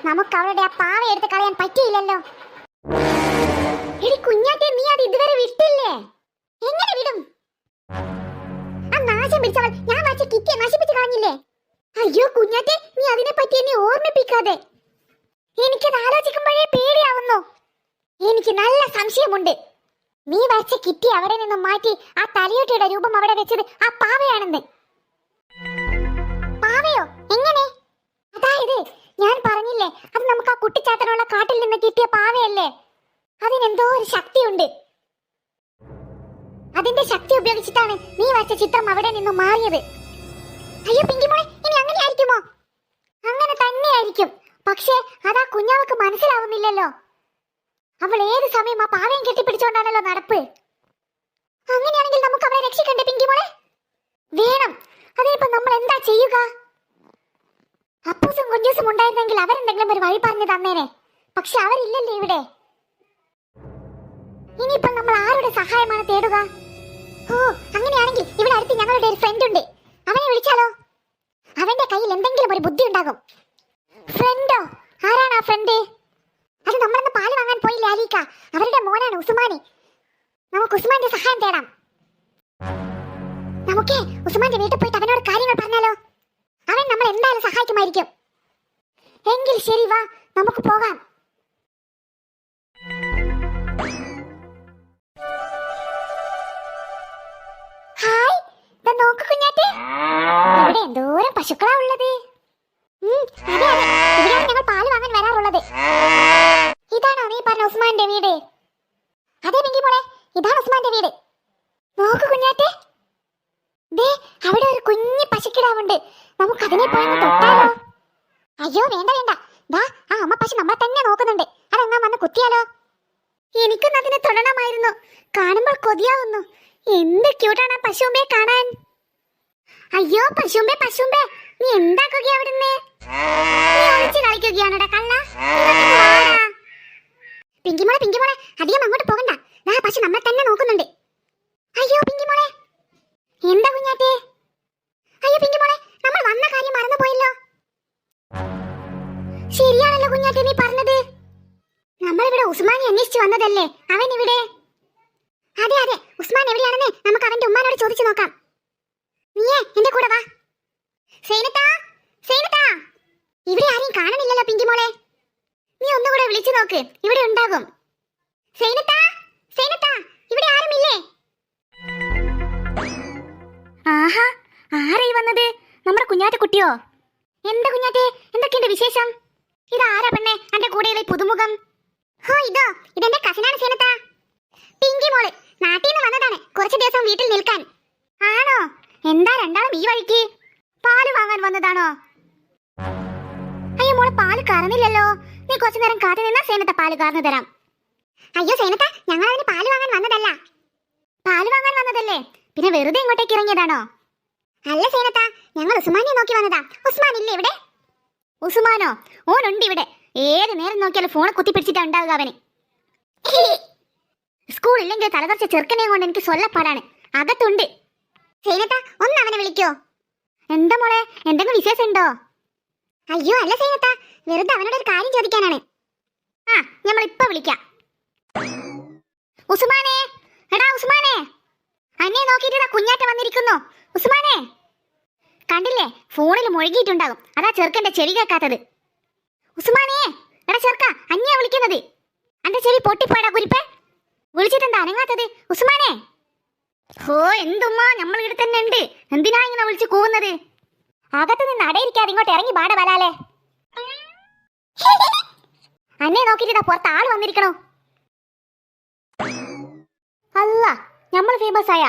നമുക്ക് അവളുടെ ആ പാവ എടുത്ത് കളയാൻ പറ്റിയില്ലല്ലോ. എടി കുഞ്ഞാറ്റെ, നീ അത് ഇതുവരെ വിട്ടില്ലേ? എങ്ങനെ വിടും? ആ നാശം പിടിച്ചവൾ ഞാൻ വച്ച കിറ്റിയെ നശിപ്പിച്ചു കളഞ്ഞില്ലേ? അയ്യോ കുഞ്ഞാറ്റെ, നീ അതിനെ പറ്റി എന്നെ ഓർമ്മിപ്പിക്കാതെ. എനിക്കത് ആലോചിക്കുമ്പോഴേ പേടിയാവുന്നു. എനിക്ക് നല്ല സംശയമുണ്ട്. നീ വച്ച കിറ്റി അവിടെ നിന്ന് മാറ്റി ആ തലയോട്ടിയുടെ രൂപം അവിടെ വെച്ചത് ആ പാവയാണെന്ന്. പാവയോ? എങ്ങനെ? അതായത് ഞാൻ പറഞ്ഞില്ലേ, അത് നമുക്ക് ആ കുട്ടിച്ചാത്തനുള്ള കാട്ടിൽ നിന്ന് കിട്ടിയ പാവയല്ലേ? അതിനെന്തോ ഒരു ശക്തിയുണ്ട്. അതിന്റെ ശക്തി ഉപയോഗിച്ചിട്ടാണ് നീ വച്ച ചിത്രം അവിടെ നിന്ന് മാറിയത്. അയ്യോ പിങ്കിമോളെ, ഇനി അങ്ങനെ ആയിരിക്കുമോ? അങ്ങനെ തന്നെയായിരിക്കും. പക്ഷേ അതാ കുഞ്ഞാവക്ക് മനസ്സിലാവുന്നില്ലല്ലോ. അവൾ ഏത് സമയം ആ പാവയും കെട്ടിപ്പിടിച്ചോണ്ടാണല്ലോ നടപ്പ്. അങ്ങനെയാണെങ്കിൽ നമുക്ക് അവളെ രക്ഷിക്കണ്ടേ പിങ്കിമോളെ? വേണം. അതിനിപ്പോ നമ്മൾ എന്താ ചെയ്യുക? അപ്പൂസും കുഞ്ചൂസും ഉണ്ടായിരുന്നെങ്കിൽ അവരെന്തെങ്കിലും ഒരു വഴി പറഞ്ഞു തന്നേനെ. പക്ഷെ അവരില്ലല്ലേ ഇവിടെ. ഇനിയിപ്പോൾ നമ്മൾ ആരുടെ സഹായമാണ് തേടുക? ഓ, അങ്ങനെയാണെങ്കിൽ ഇവിടെ അടുത്ത് ഞങ്ങളുടെ ഒരു ഫ്രണ്ട് ഉണ്ട്. അവനെ വിളിച്ചാലോ? അവന്റെ കയ്യിൽ എന്തെങ്കിലും ഒരു ബുദ്ധി ഉണ്ടാകും. ഫ്രണ്ടോ? ആരാണ് ആ ഫ്രണ്ട്? അത് നമ്മളന്ന് പാല് വാങ്ങാൻ പോയില്ലേ അലീക്ക, അവരുടെ മോനാണ് ഉസ്മാനി. നമുക്ക് ഉസ്മാന്റെ സഹായം തേടാം. നമുക്ക് ഉസ്മാന്റെ വീട്ടിൽ പോയിട്ട് അവനോട് കാര്യങ്ങൾ പറഞ്ഞാലോ? അവൻ നമ്മൾ എന്തായാലും സഹായിക്കുമായിരിക്കും. എങ്കിൽ ശരി, വാ നമുക്ക് പോകാം. ഹായ്, നോക്ക് കുഞ്ഞാറ്റെ, ഇവിടെ എന്തോരം പശുക്കളാ ഉള്ളത്. അതെ അതെ, ഇവിടെയാണ് ഞങ്ങൾ പാല് വാങ്ങാൻ വരാറുള്ളത്. ഇതാണോ നീ പറഞ്ഞ ഉസ്മാന്റെ വീട്? അതെ പിങ്കി മോളെ, ഇതാണ് ഉസ്മാന്റെ വീട്. നോക്ക് കുഞ്ഞാറ്റെ, ദേ അവിടെ ഒരു കുഞ്ഞു പശുക്കിടാവുണ്ട്. നമുക്ക് അതിനെ പോയി തൊട്ടാലോ? അയ്യോ വേണ്ട വേണ്ട, ദാ ആ അമ്മ പശു നമ്മളെ തന്നെ നോക്കുന്നുണ്ട്. അതെങ്ങാ വന്ന് കുത്തിയാലോ? എനിക്കും അതിനെ തൊടണമായിരുന്നു. കാണുമ്പോൾ കൊതിയാവുന്നു. എന്ത് ക്യൂട്ടാണ് ആ പശുമ്പേ കാണാൻ. അയ്യോ പശുമ്പേ പശുമ്പേ, നീ എന്താക്കുകയാ അവിടുന്ന്? നീ ഒളിച്ച് കളിക്കുകയാണോടാ കള്ള? പിങ്കിമോളെ പിങ്കിമോളെ, അധികം അങ്ങോട്ട് പോകണ്ട. ദാ പശു നമ്മളെ തന്നെ നോക്കുന്നുണ്ട്. അയ്യോ പിങ്കിമോളെ. എന്താ കുഞ്ഞാറ്റെ? അയ്യോ പിങ്കിമോളെ, നമ്മൾ വന്ന കാര്യം മറന്നുപോയല്ലോ. ശരിയാണല്ലോ കുഞ്ഞാറ്റെ നീ പറഞ്ഞത്. നമ്മളിവിടെ ഉസ്മാനെ അന്വേഷിച്ചു വന്നതല്ലേ? അവൻ ഇവിടെ? അതെ അതെ, ഉസ്മാൻ എവിടെയാണെന്ന് നമുക്ക് അവന്റെ ഉമ്മാനോട് ചോദിച്ചു നോക്കാം. നീയേ എന്റെ കൂടെ വാ. സൈനത്താ, സൈനത്താ, ഇവിടെ ആരെയും കാണുന്നില്ലല്ലോ പിങ്കിമോളെ. നീ ഒന്നുകൂടെ വിളിച്ചു നോക്ക്, ഇവിടെ ഉണ്ടാകും. സൈനത്താ, സൈനത്താ, ഇവിടെ ആരുമില്ലേ? ആഹാ, ആരായി വന്നത്? നമ്മുടെ കുഞ്ഞാറ്റ കുട്ടിയോ? എന്താ കുഞ്ഞാറ്റെ, എന്തൊക്കെയുണ്ട് വിശേഷം? ഇതാരാ പെണ്ണെ എന്റെ കൂടെയുള്ള പുതുമുഖം? ഹോ, ഇതെന്റെ കസിനാണ് സൈനത്താ. പിങ്കി മോള് നാട്ടിൽ നിന്ന് വന്നതാണ് കുറച്ചു ദിവസം വീട്ടിൽ നിൽക്കാൻ. ആണോ? എന്താ രണ്ടാളും ഈ വഴിക്ക്? പാല് വാങ്ങാൻ വന്നതാണോ? അയ്യോ മോളെ, പാല് കറന്നില്ലല്ലോ. നീ കുറച്ചു നേരം കാത്തു നിന്നാ സേനത്ത പാല് കറന്നു തരാം. അയ്യോ സേനത്ത, ഞങ്ങൾ അതിന് പാല് വാങ്ങാൻ വന്നതല്ല. പാല് വാങ്ങാൻ വന്നതല്ലേ, പിന്നെ വെറുതെ ഇങ്ങോട്ടേക്ക് ഇറങ്ങിയതാണോ? അല്ല സേനത്ത, ഞങ്ങൾ ഉസ്മാനെ നോക്കി വന്നതാ. ഉസ്മാൻ ഇല്ലേ ഇവിടെ? ഉസ്മാനോ? ഓനുണ്ട് ഇവിടെ. ഏത് നേരം നോക്കിയാലും ഫോൺ കുത്തിപ്പിടിച്ചിട്ടാ ഉണ്ടാവുക അവന്. സ്കൂളില്ലെങ്കിൽ തലതെറിച്ച ചെറുക്കനെ കൊണ്ട് എനിക്ക് സ്വല്ലപ്പാടാണ്. അകത്തുണ്ട്. സൈനത്ത, ഒന്ന് അവനെ വിളിക്കോ? എന്താ മോളെ, എന്തെങ്കിലും വിശേഷം ഉണ്ടോ? അയ്യോ അല്ല സൈനത്ത, വെറുതെ അവനോട് ഒരു കാര്യം ചോദിക്കാനാണ്. ആ, നമ്മൾ ഇപ്പൊ വിളിക്കാം. ഉസ്മാനെ, എടാ ഉസ്മാനെ, അന്നെ നോക്കിയിട്ട് കുഞ്ഞാറ്റ വന്നിരിക്കുന്നു. ഉസ്മാനെ, കണ്ടില്ലേ? ഫോണിൽ മുഴുകിയിട്ടുണ്ടാകും. അതാ ചെറുക്കന്റെ ചെവി കേൾക്കാത്തത്. ഉസ്മാനെ, എടാ ചെറുക്ക, അന്യാ വിളിക്കുന്നത്. അന്റെ ചെവി പൊട്ടിപ്പോയടാ കുരിപ്പേ. വിളിച്ചിട്ടെന്താ അനങ്ങാത്തത്? ഉസ്മാനെ. ഓ എന്തുമ്മാ, നമ്മൾ ഇവിടെ തന്നെ ഉണ്ട്. എന്തിനാ ഇങ്ങനെ വിളിച്ചു കൂവുന്നത്? അകത്ത് നിന്ന് അടയിരിക്കാതെ ഇങ്ങോട്ട് ഇറങ്ങി പാട വരാലേ. അന്നെ നോക്കിട്ട് പുറത്ത് ആള് വന്നിരിക്കണോ? അല്ല, നമ്മൾ ഫേമസ് ആയ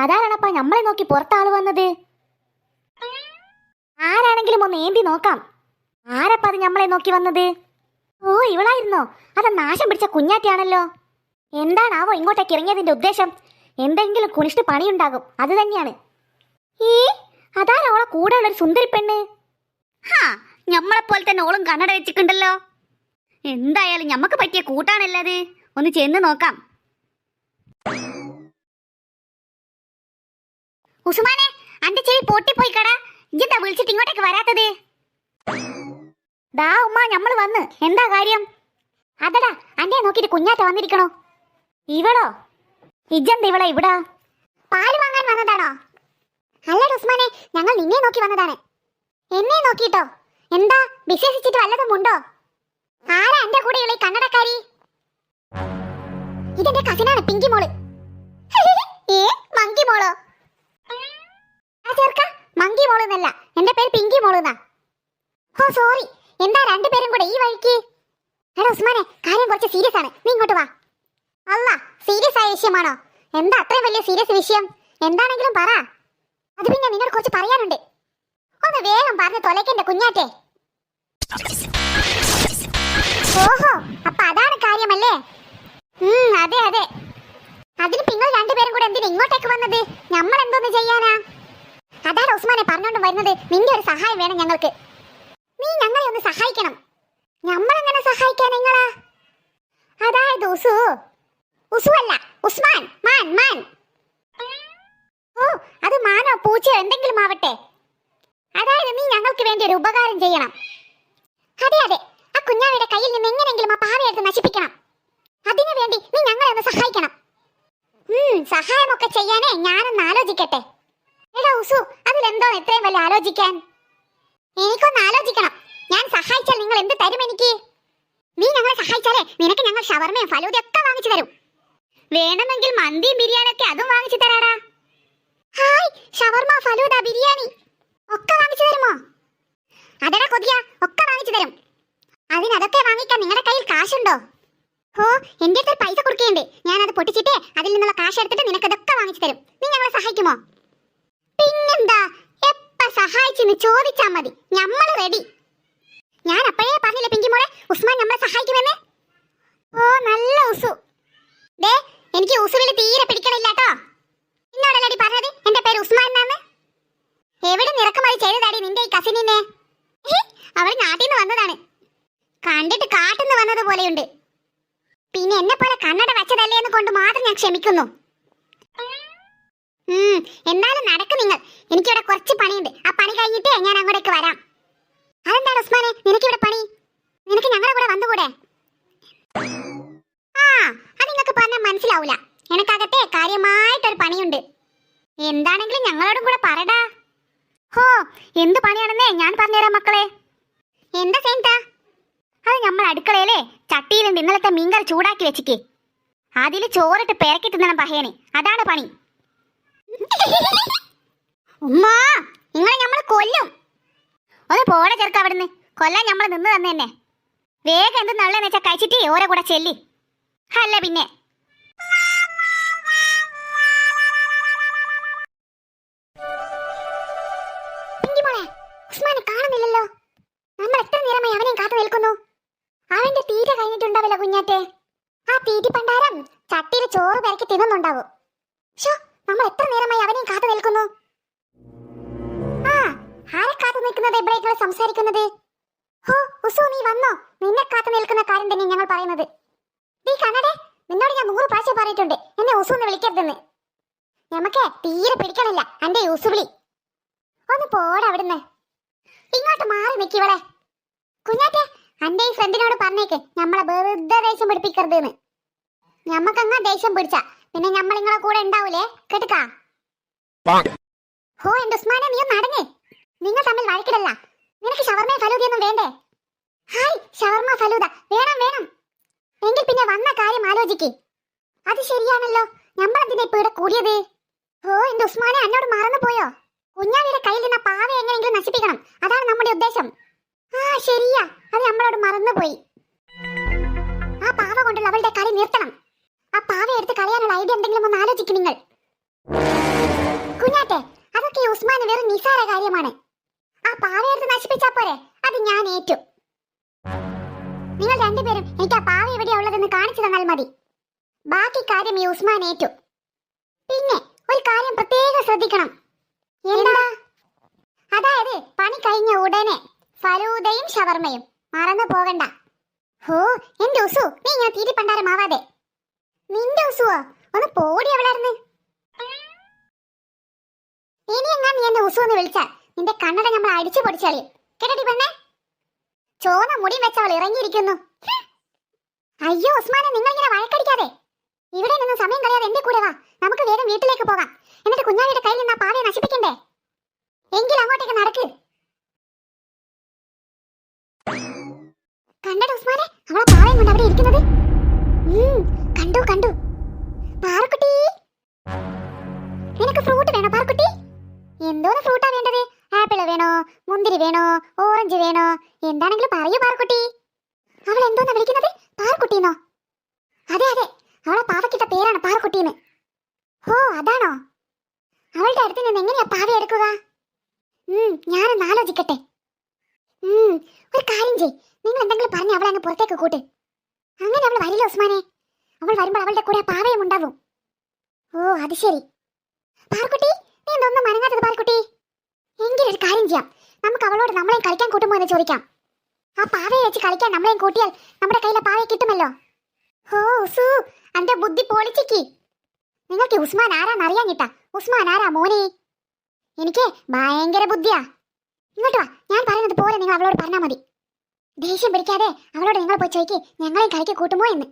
അതാരണപ്പാ നമ്മളെ നോക്കി പുറത്താള് വന്നത്. ആരാണെങ്കിലും ഒന്ന് ഏന്തി നോക്കാം. ആരപ്പ അത് നമ്മളെ നോക്കി വന്നത്? ഓ ഇവളായിരുന്നോ? അത് നാശം പിടിച്ച കുഞ്ഞാറ്റയാണല്ലോ. എന്താണാവോ ഇങ്ങോട്ടേക്ക് ഇറങ്ങിയതിന്റെ ഉദ്ദേശം? എന്തെങ്കിലും കുനിഷ്ട് പണിയുണ്ടാകും, അത് തന്നെയാണ്. ഈ അതാരാ ഓളെ കൂടെ ഉള്ളൊരു സുന്ദരി പെണ്ണ്? ഹാ, ഞമ്മളെപ്പോലെ തന്നെ ഓളും കണ്ണട വെച്ചിട്ടുണ്ടല്ലോ. എന്തായാലും ഞമ്മക്ക് പറ്റിയ കൂട്ടാണല്ലത്. ഒന്ന് ചെന്ന് നോക്കാം. ഉസ്മാനെ, അന്റെ ചെവി പൊട്ടിപ്പോയി കടാ. ഇജ്ജെന്താ വിളിച്ചിട്ട് ഇങ്ങോട്ടേക്ക് വരാത്തത്? ദാ ഉമ്മ ഞമ്മള് വന്ന്. എന്താ കാര്യം? അതടാ അന്നെ നോക്കിട്ട് കുഞ്ഞാറ്റ വന്നിരിക്കണോ? ഇവളോ? ഇജന്ത് ഇവളെ ഇവിടാ? പാല് വാങ്ങാൻ വന്നതാണോ? അല്ലട ഉസ്മാനെ, ഞങ്ങൾ നിന്നെ നോക്കി വന്നതാണ്. എന്നെ നോക്കിട്ടോ? എന്താ വിശേഷിച്ചിട്ട് വല്ലതും ഉണ്ടോ? ആരാ എന്റെ കൂടെ ഉള്ള ഈ കന്നടക്കാരി? ഇതെന്റെ കസിനാണ് പിങ്കി മോള്. ഏ മങ്കി മോളോ? ചേർക്ക മങ്കി മോള് എന്നല്ല, എന്റെ പേര് പിങ്കി മോള് എന്നാ. ഓ സോറി. എന്താ രണ്ടുപേരും കൂടെ ഈ വഴിക്ക്? എടാ ഉസ്മാനെ, കാര്യം കുറച്ച് സീരിയസ് ആണ്, നീ ഇങ്ങോട്ട് വാ. അല്ല, സീരിയസ് ആയ വിഷയമാണോ? എന്താ അത്രയും വലിയ സീരിയസ് വിഷയം? എന്താണെങ്കിലും പറ. അത് പിന്നെ നിന്നോട് കുറച്ച് പറയാനുണ്ട്. ഒന്ന് വേഗം പറഞ്ഞ് തൊലയ്ക്കെന്റെ കുഞ്ഞാറ്റെ. ഓഹോ, അപ്പൊ അതാണ് കാര്യമല്ലേ? അതെ അതെ. അതിന് നിങ്ങൾ രണ്ടുപേരും കൂടെ എന്തിനാ ഇങ്ങോട്ടേക്ക് വന്നത്? നമ്മൾ എന്തോന്ന് ചെയ്യാനാ? അതാണ് ഉസ്മാനെ പറഞ്ഞോണ്ട് വരുന്നത്. നിന്റെ ഒരു സഹായം വേണം ഞങ്ങൾക്ക്. നീ ഞങ്ങളെ ഒന്ന് സഹായിക്കണം. നമ്മളെങ്ങനെ സഹായിക്കാൻ നിങ്ങളാ? അതായത് ഉസുവല്ല, ഉസ്മാൻ, മാൻ മാൻ. ഓ, അത് മാനോ പൂച്ചയോ എന്തെങ്കിലും ആവട്ടെ. അതായത് നീ ഞങ്ങൾക്ക് വേണ്ടി ഒരു ഉപകാരം ചെയ്യണം. അതെ അതെ, ആ കുഞ്ഞാവിയുടെ കയ്യിൽ നിന്ന് എങ്ങനെയെങ്കിലും ആ പാവയെടുത്ത് നശിപ്പിക്കണം. അതിനു വേണ്ടി നീ ഞങ്ങളെ ഒന്ന് സഹായിക്കണം. സഹായമൊക്കെ ചെയ്യാനേ ഞാനൊന്ന് ആലോചിക്കട്ടെ. എടാ ഉസു, അതിലെന്തോ എത്രയും വലിയ ആലോചിക്കാൻ? എനിക്കൊന്ന് ആലോചിക്കണം. ഞാൻ സഹായിച്ചാൽ നിങ്ങൾ എന്ത് തരും എനിക്ക്? നീ ഞങ്ങളെ സഹായിച്ചാലേ നിനക്ക് ഞങ്ങൾ ഷവർമയും ഫലൂദയും ഒക്കെ വാങ്ങിച്ചു തരും. വേണമെങ്കിൽ മന്തിയും ബിരിയാണിയൊക്കെ അതും വാങ്ങിച്ചു തരാടാ. ഹായ്, ഷവർമ, ഫലൂദ, ബിരിയാണി ഒക്കെ വാങ്ങിച്ചു തരുമോ? അതെടാ കൊതിയ, ഒക്കെ വാങ്ങിച്ചു തരും. അതിനതൊക്കെ വാങ്ങിക്കാൻ നിങ്ങളുടെ കയ്യിൽ കാശുണ്ടോ? ഓ, എന്റെ അടുത്ത് പൈസ കൊടുക്കേണ്ടേ. ഞാൻ അത് പൊട്ടിച്ചിട്ടേ അതിൽ നിന്നുള്ള കാശ് എടുത്തിട്ട് നിനക്ക് ഇതൊക്കെ വാങ്ങിച്ചു തരും. നീ ഞങ്ങളെ സഹായിക്കുമോ? പിന്നെന്താ, എപ്പ സഹായിച്ചെന്ന് ചോദിച്ചാ മതി, ഞമ്മള് റെഡി. ഞാൻ അപ്പോഴേ പറഞ്ഞില്ലേ പിങ്കി മോളെ, ഉസ്മാൻ നമ്മളെ സഹായിക്കുമെന്ന്. ഓ നല്ല ഉസു. ദേ, എനിക്ക് ഉസുവിൽ തീരെ പിടിക്കണില്ലാട്ടോ. എന്നോടല്ലടി പറഞ്ഞത് എന്റെ പേര് ഉസ്മാൻ എന്നാണ്. എവിടെ നിറക്കുമതി ചെയ്തതാടി നിന്റെ ഈ കസിനിനെ? അവൾ നാട്ടിൽ നിന്ന് വന്നതാണ്. കണ്ടിട്ട് കാട്ടിന്ന് വന്നത് പോലെയുണ്ട്. പിന്നെ എന്നെ പോലെ കണ്ണട വെച്ചതല്ലേ എന്ന് കൊണ്ട് മാത്രം ഞാൻ ക്ഷമിക്കുന്നു. എന്നാലും നടക്കും നിങ്ങൾ. എനിക്കിവിടെ കുറച്ച് പണിയുണ്ട്. ആ പണി കഴിഞ്ഞിട്ട് ഞാൻ അങ്ങോട്ടേക്ക് വരാം. അതെന്താണ് ഉസ്മാനെ നിനക്കിവിടെ പണി? നിനക്ക് ഞങ്ങളുടെ കൂടെ വന്നുകൂടെ? അത് നിങ്ങൾക്ക് പറഞ്ഞാൽ മനസ്സിലാവൂല. എനക്കകത്തെ കാര്യമായിട്ടൊരു പണിയുണ്ട്. എന്താണെങ്കിലും ഞങ്ങളോടും കൂടെ പറടാ. ഹോ, എന്ത് പണിയാണെന്നേ ഞാൻ പറഞ്ഞുതരാം മക്കളെ. എന്താ സേന്താ? അത് നമ്മൾ അടുക്കളയിലെ ചട്ടിയിലുണ്ട് ഇന്നലത്തെ മീൻകറി ചൂടാക്കി വെച്ചിക്ക്. അതിൽ ചോറിട്ട് പെരക്കി തിന്നണം പഹയന്. അതാണ് പണി. ഉമ്മാ, നിങ്ങളെ നമ്മൾ കൊല്ലും. ഒന്ന് പോടെ ചെറുക്ക അവിടുന്ന്. കൊല്ലാൻ നമ്മൾ നിന്ന് തന്നെ. വേഗം എന്ത് നള്ളെന്ന് വെച്ചാൽ കഴിച്ചിട്ട് ഓരോ കൂടെ ചെല്ലി. അല്ല പിന്നെ ഉസ്മാനെ കാണുന്നില്ലല്ലോ. നമ്മൾ എത്ര നേരമായി അവനെയും കാത്തു നിൽക്കുന്നു. അവന്റെ തീറ്റ കഴിഞ്ഞിട്ടുണ്ടാവില്ല കുഞ്ഞാറ്റെ. ആ തീറ്റി പണ്ടാരം ചട്ടിയിൽ ചോറ് പെരക്കി തിന്നുന്നുണ്ടാവും. നമ്മൾ എത്ര നേരമായി അവനെയും കാത്തു നിൽക്കുന്നു. ആരെ കാത്തു നിൽക്കുന്നത്? എവിടേക്കുള്ള സംസാരിക്കുന്നത്? ഹോ ഉസു, നീ വന്നോ? നിന്നെ കാത്തു നിൽക്കുന്ന കാര്യം തന്നെ ഞങ്ങൾ പറയുന്നത്. നീ കണ്ണടേ, നിന്നോട് ഞാൻ 100 പ്രാവശ്യം പറഞ്ഞിട്ടുണ്ട് എന്നെ ഉസു എന്ന് വിളിക്കരുതെന്ന്. ഞമ്മക്ക് തീരെ പിടിക്കണില്ല എന്റെ ഉസു വിളി. ഒന്ന് പോടാ അവിടുന്ന്. ഇങ്ങോട്ട് മാറി നിൽക്കിവളെ. കുഞ്ഞാറ്റെ, എന്റെ ഈ ഫ്രണ്ടിനോട് പറഞ്ഞേക്ക് നമ്മളെ വെറുതെ ദേഷ്യം പിടിപ്പിക്കരുതെന്ന്. ഞമ്മക്കങ്ങാ ദേഷ്യം പിടിച്ച പിന്നെ നമ്മൾ നിങ്ങളെ കൂടെ ഉണ്ടാവൂലേ, കേട്ടുക്കാ? ഹോ എന്റെ ഉസ്മാനെ, നീ ഒന്ന് അടങ്ങ്. നിങ്ങൾ തമ്മിൽ വഴക്കിടല്ല. നിനക്ക് ഷവർമയും ഫലൂദയൊന്നും വേണ്ടേ? ഹായ്, ഷവർമ ഫലൂദ വേണം വേണം. എങ്കിൽ പിന്നെ വന്ന കാര്യം ആലോചിക്ക്. അത് ശരിയാണല്ലോ, നമ്മളെന്തിനാ ഇപ്പൊ ഇവിടെ കൂടിയത്? ഓ എന്റെ ഉസ്മാനെ, എന്നോട് മറന്നു പോയോ? കുഞ്ഞാവിയുടെ കയ്യിൽ നിന്ന് പാവ എങ്ങനെയെങ്കിലും നശിപ്പിക്കണം, അതാണ് നമ്മുടെ ഉദ്ദേശം. ശരിയാ, അത് നമ്മളോട് മറന്നുപോയി. ആ പാവ കൊണ്ടുള്ള അവളുടെ കളി നിർത്തണം. ആ പാവ എടുത്ത് കളയാനുള്ള ഐഡിയ എന്തെങ്കിലും ഒന്ന് ആലോചിക്കും നിങ്ങൾ. കുഞ്ഞാറ്റെ, അതൊക്കെ ഈ ഉസ്മാന് വെറും നിസാര കാര്യമാണ്. ആ പാവ എടുത്ത് നശിപ്പിച്ചാ പോരെ, അത് ഞാൻ ഏറ്റു. നിങ്ങൾ രണ്ടുപേരും എനിക്ക് ആ പാവ എവിടെയാ ഉള്ളതെന്ന് കാണിച്ചു തന്നാൽ മതി. ബാക്കി കാര്യം ഈ ഉസ്മാൻ ഏറ്റു. പിന്നെ ഒരു കാര്യം പ്രത്യേകം ശ്രദ്ധിക്കണം. എന്താ? അതായത് പണി കഴിഞ്ഞ ഉടനെ ഫലൂദയും ഷവർമയും മറന്നു പോകണ്ട. ഹോ എന്റെ ഉസു, നീ ഇങ്ങനെ തീരി പണ്ടാരമാവാതെ. നിന്റെ ഉസുവോ? ഒന്ന് പോടി എവിടെയായിരുന്നു. ഇനി എങ്ങാ നീ എന്നെ ഉസു എന്ന് വിളിച്ചാൽ നിന്റെ കണ്ണട നമ്മൾ അടിച്ചു പൊടിച്ചറിയും. കേട്ടടി പെണ്ണേ? ചോന്ന മുടിയും വെച്ചവൾ ഇറങ്ങിയിരിക്കുന്നു. അയ്യോ ഉസ്മാനെ, നിങ്ങൾ ഇങ്ങനെ വഴക്കടിക്കാതെ ഇവിടെ നിന്ന് സമയം കളയാതെ എന്റെ കൂടെ വാ. നമുക്ക് വേഗം വീട്ടിലേക്ക് പോകാം. എന്നിട്ട് കുഞ്ഞാവിയുടെ കയ്യിൽ നിന്ന് ആ പാവയെ നശിപ്പിക്കണ്ടേ? എങ്കിൽ അങ്ങോട്ടേക്ക് നടക്ക്. കണ്ടോ ഉസ്മാനെ, അവളെ പാവയും കൊണ്ട് അവിടെ ഇരിക്കുന്നത്? കണ്ടു കണ്ടു. പാറുക്കുട്ടി, നിനക്ക് ഫ്രൂട്ട് വേണോ പാറുക്കുട്ടി? എന്തോന്ന് ഫ്രൂട്ടാ വേണ്ടത്? ആപ്പിൾ വേണോ, മുന്തിരി വേണോ, ഓറഞ്ച് വേണോ? എന്താണെങ്കിലും പറയൂ പാറുക്കുട്ടി. അവൾ എന്തോന്നാ വിളിക്കുന്നത്? പാറുക്കുട്ടിന്നോ? അതെ അതെ, അവളെ പാവക്കിട്ട പേരാണ് പാറുക്കുട്ടിന്ന്. ഓ അതാണോ? അവളുടെ അടുത്ത് നിന്ന് എങ്ങനെയാ പാവ എടുക്കുക? ഞാനൊന്ന് ആലോചിക്കട്ടെ. ഒരു കാര്യം ചെയ്, നിങ്ങൾ എന്തെങ്കിലും പറഞ്ഞ് അവളെ അങ്ങ് പുറത്തേക്ക് കൂട്ട്. അങ്ങനെ അവൾ വരില്ല ഉസ്മാനെ. അവൾ വരുമ്പോൾ അവളുടെ കൂടെ പാവയും ഉണ്ടാവും. ഓ അത് ശരി. പാറുക്കുട്ടി, നീ എന്തൊന്നും മനങ്ങാത്തത് പാറുക്കുട്ടി? എങ്കിലൊരു കാര്യം ചെയ്യാം, നമുക്ക് അവളോട് നമ്മളെയും കളിക്കാൻ കൂട്ടുമോ എന്ന് ചോദിക്കാം. ആ പാവയെ വെച്ച് കളിക്കാൻ നമ്മളെയും കൂട്ടിയാൽ നമ്മുടെ കയ്യിലെ പാവയെ കിട്ടുമല്ലോ. ഓ ഉസു, അന്റെ ബുദ്ധി പൊളിച്ചിക്ക്. നിങ്ങൾക്ക് ഉസ്മാൻ ആരാന്നറിയാഞ്ഞിട്ടാ. ഉസ്മാൻ ആരാ മോനെ? എനിക്ക് ഭയങ്കര ബുദ്ധിയാ. ഇങ്ങോട്ട് വാ, ഞാൻ പറയുന്നത് പോലെ നിങ്ങൾ അവളോട് പറഞ്ഞാൽ മതി. ദേഷ്യം പിടിക്കാതെ അവളോട് നിങ്ങൾ പോയി ചോദിക്ക് ഞങ്ങളെയും കളിക്ക് കൂട്ടുമോ എന്ന്.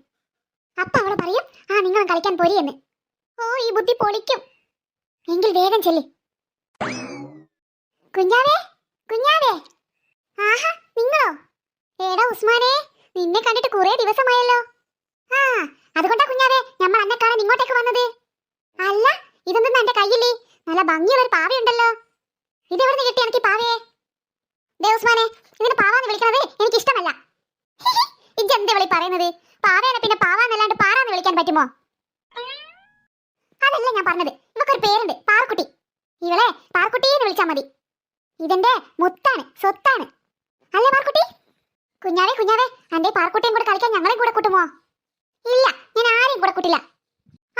അപ്പൊ അവൾ പറയും ആ നിങ്ങളും കളിക്കാൻ പോരി എന്ന്. ഓ ഈ ബുദ്ധി പൊളിക്കും. എങ്കിൽ വേഗം ചെല്ലി. കുഞ്ഞാവേ, കുഞ്ഞാവേ. ആഹാ, നിങ്ങളോ? ഏടാ ഉസ്മാനെ, നിന്നെ കണ്ടിട്ട് കുറെ ദിവസമായല്ലോ. ആ അതുകൊണ്ടാ കുഞ്ഞാവേ നമ്മൾ അന്നെ കാണാൻ ഇങ്ങോട്ടേക്ക് വന്നത്. അല്ല, ഇതൊന്നും എന്റെ കയ്യില്ലേ? നല്ല ഭംഗിയുള്ളൊരു പാവയുണ്ടല്ലോ. ഇതെവിടെ നിന്ന് കിട്ടി എനിക്ക് പാവയെ? ദേ ഉസ്മാനെ, ഇതിന് പാവാന്ന് വിളിക്കുന്നത് എനിക്ക് ഇഷ്ടമല്ല. ഇജ്ജെന്താ വിളി പറയുന്നത്? പാവേനെ പിന്നെ പാവാന്നല്ലാണ്ട് പാറാന്ന് വിളിക്കാൻ പറ്റുമോ? അതല്ല ഞാൻ പറഞ്ഞത്. ഇവക്കൊരു പേരുണ്ട്, പാറുക്കുട്ടി. ഇവളെ പാറുക്കുട്ടി എന്ന് വിളിച്ചാൽ മതി. ഇതെന്റെ മുത്താണ്, സ്വത്താണ്. അല്ലേ പാറുക്കുട്ടി? കുഞ്ഞാവേ കുഞ്ഞാവേ, അന്റെ പാറുക്കുട്ടിയും കൂടെ കളിക്കാൻ ഞങ്ങളെയും കൂടെ കൂട്ടുമോ? ഇല്ല, ഞാൻ ആരെയും കൂടെ കൂട്ടില്ല.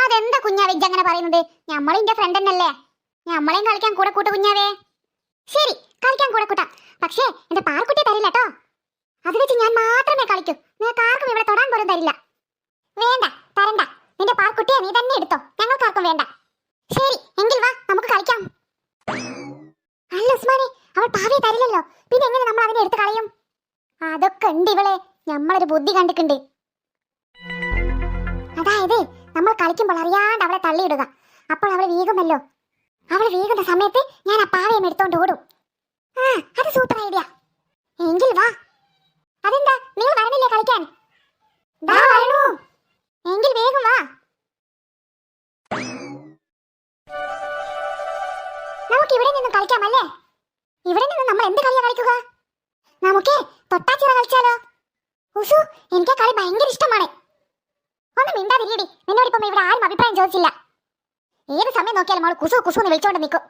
അതെന്താ കുഞ്ഞാവേ ഇജ്ജ് അങ്ങനെ പറയുന്നത്? ഞമ്മളും എന്റെ ഫ്രണ്ട് തന്നെയല്ലേ. ഞമ്മളെയും കളിക്കാൻ കൂടെ കൂട്ടു കുഞ്ഞാവേ. ശരി, കളിക്കാൻ കൂടെ കൂട്ടാം. പക്ഷേ എന്റെ പാറുക്കുട്ടിയെ തരില്ല കേട്ടോ. അത് വെച്ച് ഞാൻ മാത്രമേ കളിക്കൂ. നിങ്ങൾക്ക് ആർക്കും ഇവിടെ തൊടാൻ പോലും തരില്ല. വേണ്ട, തരണ്ട. നിന്റെ പാറുക്കുട്ടിയെ നീ തന്നെ എടുത്തോ, ഞങ്ങൾക്കാർക്കും വേണ്ട. ശരി, എങ്കിൽ വാ നമുക്ക് കളിക്കാം. അല്ല ഉസ്മാനെ, അവൾ പാവയെ തരില്ലല്ലോ, പിന്നെ എങ്ങനെ നമ്മൾ അതിനെ എടുത്ത് കളയും? അതൊക്കെ ഉണ്ട് ഇവളെ, നമ്മളൊരു ബുദ്ധി കണ്ടിട്ടുണ്ട്. അതായത് നമ്മൾ കളിക്കുമ്പോൾ അറിയാണ്ട് അവളെ തള്ളിയിടുക. അപ്പോൾ അവൾ വീകുമല്ലോ. അവൾ വീകുന്ന സമയത്ത് ഞാൻ ആ പാവയം എടുത്തോണ്ട് ഓടും. ആ അത് സൂപ്പർ ഐഡിയ. എങ്കിൽ വാ. അതെന്താ നിങ്ങൾ വരണില്ലേ കളിക്കാൻ? വരണു. എങ്കിൽ വേഗം വാ. നമുക്ക് ഇവിടെ നിന്ന് കളിക്കാമല്ലേ? ഇവിടെ നിന്ന് നമ്മൾ എന്ത് കളിയാ കളിക്കുക? നമുക്ക് തൊട്ടാച്ചിറ കളിച്ചാലോ? ഉസു, എനിക്ക് ആ കളി ഭയങ്കര ഇഷ്ടമാണ്. ഒന്ന് മിണ്ടാതിരിയടി, നിന്നോടിപ്പം ഇവിടെ ആരും അഭിപ്രായം ചോദിച്ചില്ല. ഏത് സമയം നോക്കിയാലും അവൾ കുസു കുസു എന്ന് വിളിച്ചോണ്ട് നിൽക്കും.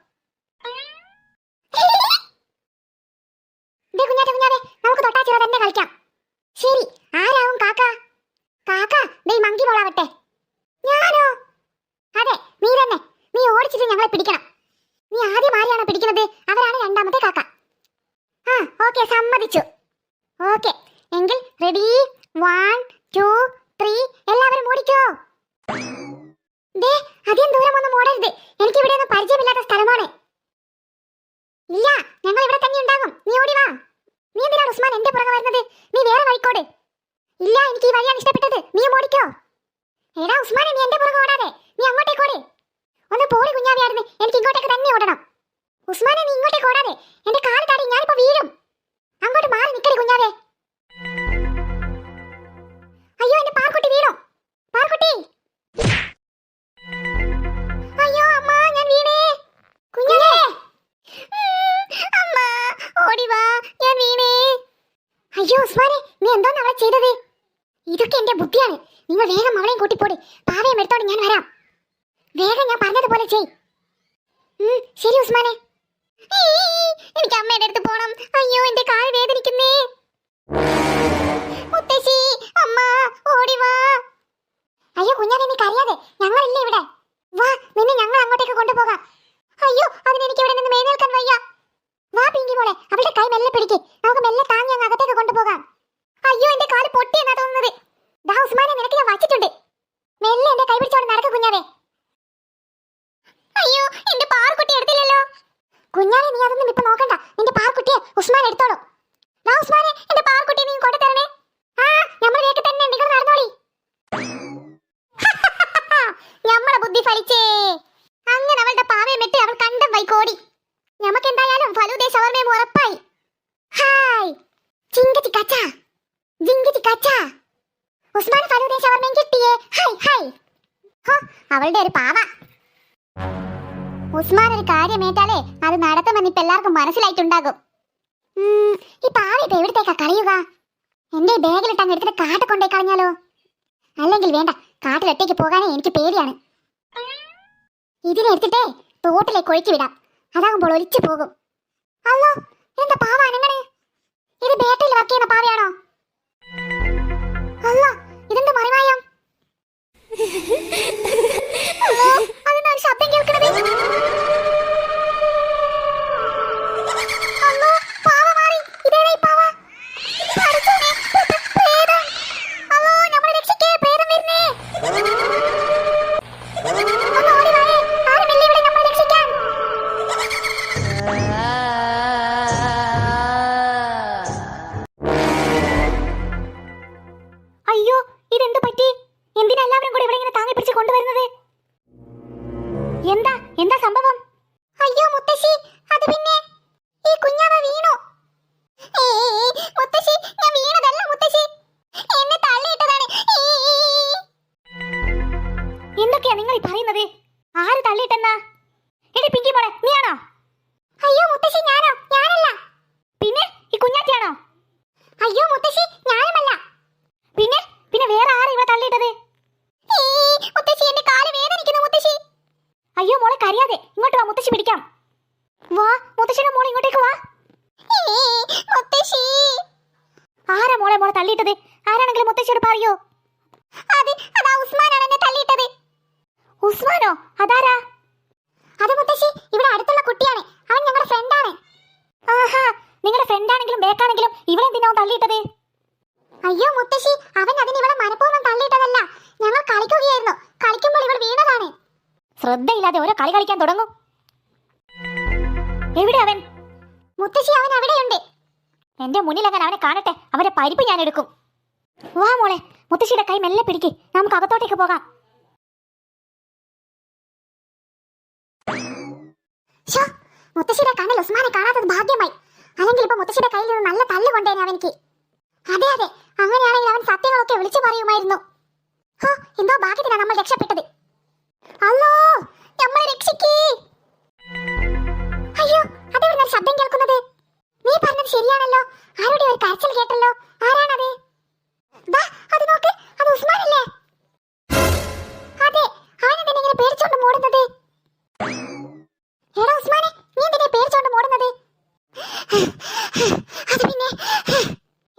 കുഞ്ഞാവേ, നമുക്ക് തൊട്ടാച്ചിറ തന്നെ കളിക്കാം. ശരി, ആരാവും കാക്ക? കാക്ക ദേ മങ്കി മോളാവട്ടെ. ഞാനോ? അതെ, നീ തന്നെ. നീ ഓടിച്ചിട്ട് ഞങ്ങളെ പിടിക്കണം. നീ ആദ്യം ആരെയാണോ പിടിക്കുന്നത് അവരാണ് രണ്ടാമത്തെ കാക്ക. ആ ഓക്കെ, സമ്മതിച്ചു. ഓക്കെ, എങ്കിൽ റെഡി 1 2 3 എല്ലാവരും ഓടിക്കോ. ദേ അധികം ദൂരം ഒന്നും ഓടരുത്, എനിക്ക് ഇവിടെ ഒന്നും പരിചയമില്ലാത്ത സ്ഥലമാണ്. ഇല്ല, ഞങ്ങൾ ഇവിടെ തന്നെ ഉണ്ടാകും. നീ ഓടി വാ. നീ എന്തിനാണ് ഉസ്മാൻ എന്റെ പുറകെ വരുന്നത്? നീ വേറെ വഴിക്കോട്. ഇല്ല, എനിക്ക് ഈ വഴിയാണ് ഇഷ്ടപ്പെട്ടത്. നീ ഓടിക്കോ. എടാ ഉസ്മാനെ, നീ എന്റെ പുറകെ ഓടാതെ നീ അങ്ങോട്ടേക്ക് ഓട്. ഒന്ന് പോടി കുഞ്ഞാവിയായിരുന്നു, എനിക്ക് ഇങ്ങോട്ടേക്ക് തന്നെ ഓടണം. ഉസ്മാനെ, നീ ഇങ്ങോട്ടേക്ക് ഓടാതെ, എന്റെ കാല് താടി ഞാനിപ്പോ വീഴും. അങ്ങോട്ട് മാറി നിക്കടി കുഞ്ഞാവേ. അയ്യോ, എന്റെ പാർക്കുട്ടി വീണു. പാർക്കുട്ടി. അയ്യോ അമ്മ, ഞാൻ വീണേ. കുഞ്ഞാവേ, അമ്മ ഓടി വാ, ഞാൻ വീണേ. അയ്യോ ഉസ്മാനെ, നീ എന്താണ് അവളെ ചെയ്തത്? ഇതൊക്കെ എന്റെ ബുദ്ധിയാണ്. നിങ്ങൾ വേഗം അവളെയും കൂട്ടിപ്പോടി. പാവയും എടുത്തോണ്ട് ഞാൻ വരാം. വേഗം ഞാൻ പറഞ്ഞതുപോലെ ചെയ്. ശരി ഉസ്മാനെ. എനിക്ക് അമ്മയുടെ അടുത്ത് പോണം. അയ്യോ, എന്റെ കാല് വേദനിക്കുന്നേ. മുത്തശ്ശി, അമ്മ ഓടി വാ. അയ്യോ കുഞ്ഞാവേ, നീ കരയാതെ, ഞങ്ങളില്ലേ ഇവിടെ. വാ, നിന്നെ ഞങ്ങൾ അങ്ങോട്ടേക്ക് കൊണ്ടുപോകാം. അയ്യോ, അതിനെനിക്ക് ഇവിടെ നിന്ന് മേനേൽക്കാൻ വയ്യ. വാ പിങ്കി മോളെ, അവളുടെ കൈ മെല്ലെ പിടിക്ക്. നമുക്ക് മെല്ലെ താങ്ങി അങ്ങ് അകത്തേക്ക് കൊണ്ടുപോകാം. അയ്യോ, എന്റെ കാല് പൊട്ടിയെന്നാ തോന്നുന്നത്. ദാ ഉസ്മാനെ, നിനക്ക് ഞാൻ വച്ചിട്ടുണ്ട്. മെല്ലെ എന്റെ കൈ പിടിച്ചോണ്ട് നടക്ക് കുഞ്ഞാവേ. അയ്യോ, എന്റെ പാർക്കുട്ടി എടുത്തില്ലല്ലോ. കുഞ്ഞാവേ, നീ അതൊന്നും ഇപ്പൊ നോക്കണ്ട. നിന്റെ പാർക്കുട്ടിയെ ഉസ്മാൻ എടുത്തോളൂ. ദാ ഉസ്മാനെ, എന്റെ പാർക്കുട്ടി അവളുടെ ഒരു പാവ. ഉസ്മാൻ ഒരു കാര്യമേറ്റാലേ അത് നടത്തുമെന്ന് ഇപ്പൊ എല്ലാവർക്കും മനസ്സിലായിട്ടുണ്ടാകും. ഈ പാവ ഇപ്പൊ എവിടത്തേക്കാ കളയുക? എന്റെ ബാഗിലിട്ട് അങ്ങ് എടുത്തിട്ട് കാട്ടിൽ കൊണ്ടേ കളഞ്ഞാലോ? അല്ലെങ്കിൽ വേണ്ട, കാട്ടിലൊറ്റയ്ക്ക് പോകാനേ എനിക്ക് പേടിയാണ്. ഇതിനെടുത്തിട്ടേ തോട്ടിലേക്ക് ഒഴുക്കി വിടാം. അതാകുമ്പോൾ ഒലിച്ചു പോകും. അല്ലോ, എന്താ പാവ അനങ്ങണേ? ഇത് ബാറ്ററിയിൽ വർക്ക് ചെയ്യുന്ന പാവയാണോ? അല്ല, ഇതെന്താ മറിമായം? അതെന്താ ഒരു ശബ്ദം കേൾക്കണത്? അല്ലോ, പാവ മാറി. ഇതേതാ ഈ പാവ? പഠിച്ചോനെ, പ്രേതം. അല്ലോ, നമ്മളെ രക്ഷിക്കേ, പ്രേതം വരുന്നേ. ഒന്ന് ഓടി വായേ, ആരുമില്ല ഇവിടെ നമ്മളെ രക്ഷിക്കാൻ. അയ്യോ, ഇതെന്ത് പറ്റി? എന്തിനാ എല്ലാവരും കൂടി ഇവിടെ ഇങ്ങനെ താങ്ങി പിടിച്ച് കൊണ്ടുവരുന്നത്? എന്താ എന്താ സംഭവം? അയ്യോ മുത്തശ്ശി, അത് പിന്നെ ഈ കുഞ്ഞാവ വീണു. മുത്തശ്ശി, ഞാൻ വീണതല്ല മുത്തശ്ശി, എന്നെ തള്ളിയിട്ടതാണ്. എന്തൊക്കെയാ നിങ്ങൾ ഈ പറയുന്നത്? ആര് തള്ളിയിട്ടെന്നാ? എടി പിങ്കി മോളെ, നീയാണോ? അയ്യോ മുത്തശ്ശി, ഞാനല്ല. പിന്നെ ഈ കുഞ്ഞാറ്റിയാണോ? അയ്യോ മുത്തശ്ശി, ഞാനുമല്ല. പിന്നെ പിന്നെ വേറെ ആരാ ഇവ തള്ളിയിട്ടത്? മുത്തശ്ശി, എന്റെ കാല് വേദനിക്കുന്നു മുത്തശ്ശി. അയ്യോ മോളെ കരയാതെ, ഇങ്ങോട്ട് വാ, മുത്തശ്ശി പിടിക്കാം. വാ മുത്തശ്ശിയുടെ മോളെ, ഇങ്ങോട്ടേക്ക് വാ. മുത്തശ്ശി, ആരാ മോളെ തള്ളിയിട്ടത്? ആരാണെങ്കിലും മുത്തശ്ശിയോട് പറയോ? അതാ ഉസ്മാനാണ് എന്നെ തള്ളിയിട്ടത്. ഉസ്മാനോ? അതാരാ? അത് മുത്തശ്ശി, ഇവിടെ അടുത്തുള്ള കുട്ടിയാണ്. അവൻ ഞങ്ങളുടെ ഫ്രണ്ടാണ്. ആഹാ, നിങ്ങളുടെ ഫ്രണ്ടാണെങ്കിലും ബേക്കാണെങ്കിലും ഇവളെന്തിനാ തള്ളിയിട്ടത്? അയ്യോ മുത്തശ്ശി, അവൻ അതിന് ഇവളെ മനഃപൂർവ്വം തള്ളിയിട്ടതല്ല. ഞങ്ങൾ കളിക്കുകയായിരുന്നു. കളിക്കുമ്പോൾ ഇവൾ വീണതാണ്. ശ്രദ്ധയില്ലാതെ ഓരോ കളി കളിക്കാൻ തുടങ്ങും. എവിടെ അവൻ? മുത്തശ്ശി, അവൻ അവിടെയുണ്ട്. എന്റെ മുന്നിലങ്ങനെ അവനെ കാണട്ടെ, അവന്റെ പരിപ്പ് ഞാൻ എടുക്കും. വാ മോളെ, മുത്തശ്ശിയുടെ കൈ മെല്ലെ പിടിക്ക്, നമുക്ക് അകത്തോട്ടേക്ക് പോകാം. മുത്തശ്ശിയുടെ കണ്ണിൽ ഉസ്മാനെ കാണാത്തത് ഭാഗ്യമായി. അല്ലെങ്കിൽ ഇപ്പൊ മുത്തശ്ശിയുടെ കയ്യിൽ നിന്ന് നല്ല തല്ല് കൊണ്ടേനെ അവനിക്ക്. അതെ, അങ്ങനെയാണെങ്കിൽ അവൻ സത്യങ്ങളൊക്കെ വിളിച്ചു പറയുമായിരുന്നു. എന്തോ ഭാഗ്യത്തിനാണ് നമ്മൾ രക്ഷപ്പെട്ടത്. അല്ലോ, നമ്മളെ രക്ഷിക്കേ. അയ്യോ, അതെവിടെ ശബ്ദം കേൾക്കുന്നത്? നീ പറഞ്ഞത് ശരിയാണല്ലോ. ആരുടെ ഒരു കരച്ചിൽ കേട്ടല്ലോ. ആരാണത്? അത് നോക്ക്, അത് ഉസ്മാനല്ലേ? അതെ, അവനെന്തിനാ ഇങ്ങനെ പേടിച്ചോണ്ട് മോടുന്നത്? എടാ ഉസ്മാനെ, നീ എന്തിനാ പേടിച്ചോണ്ട് മോടുന്നത്? അത് പിന്നെ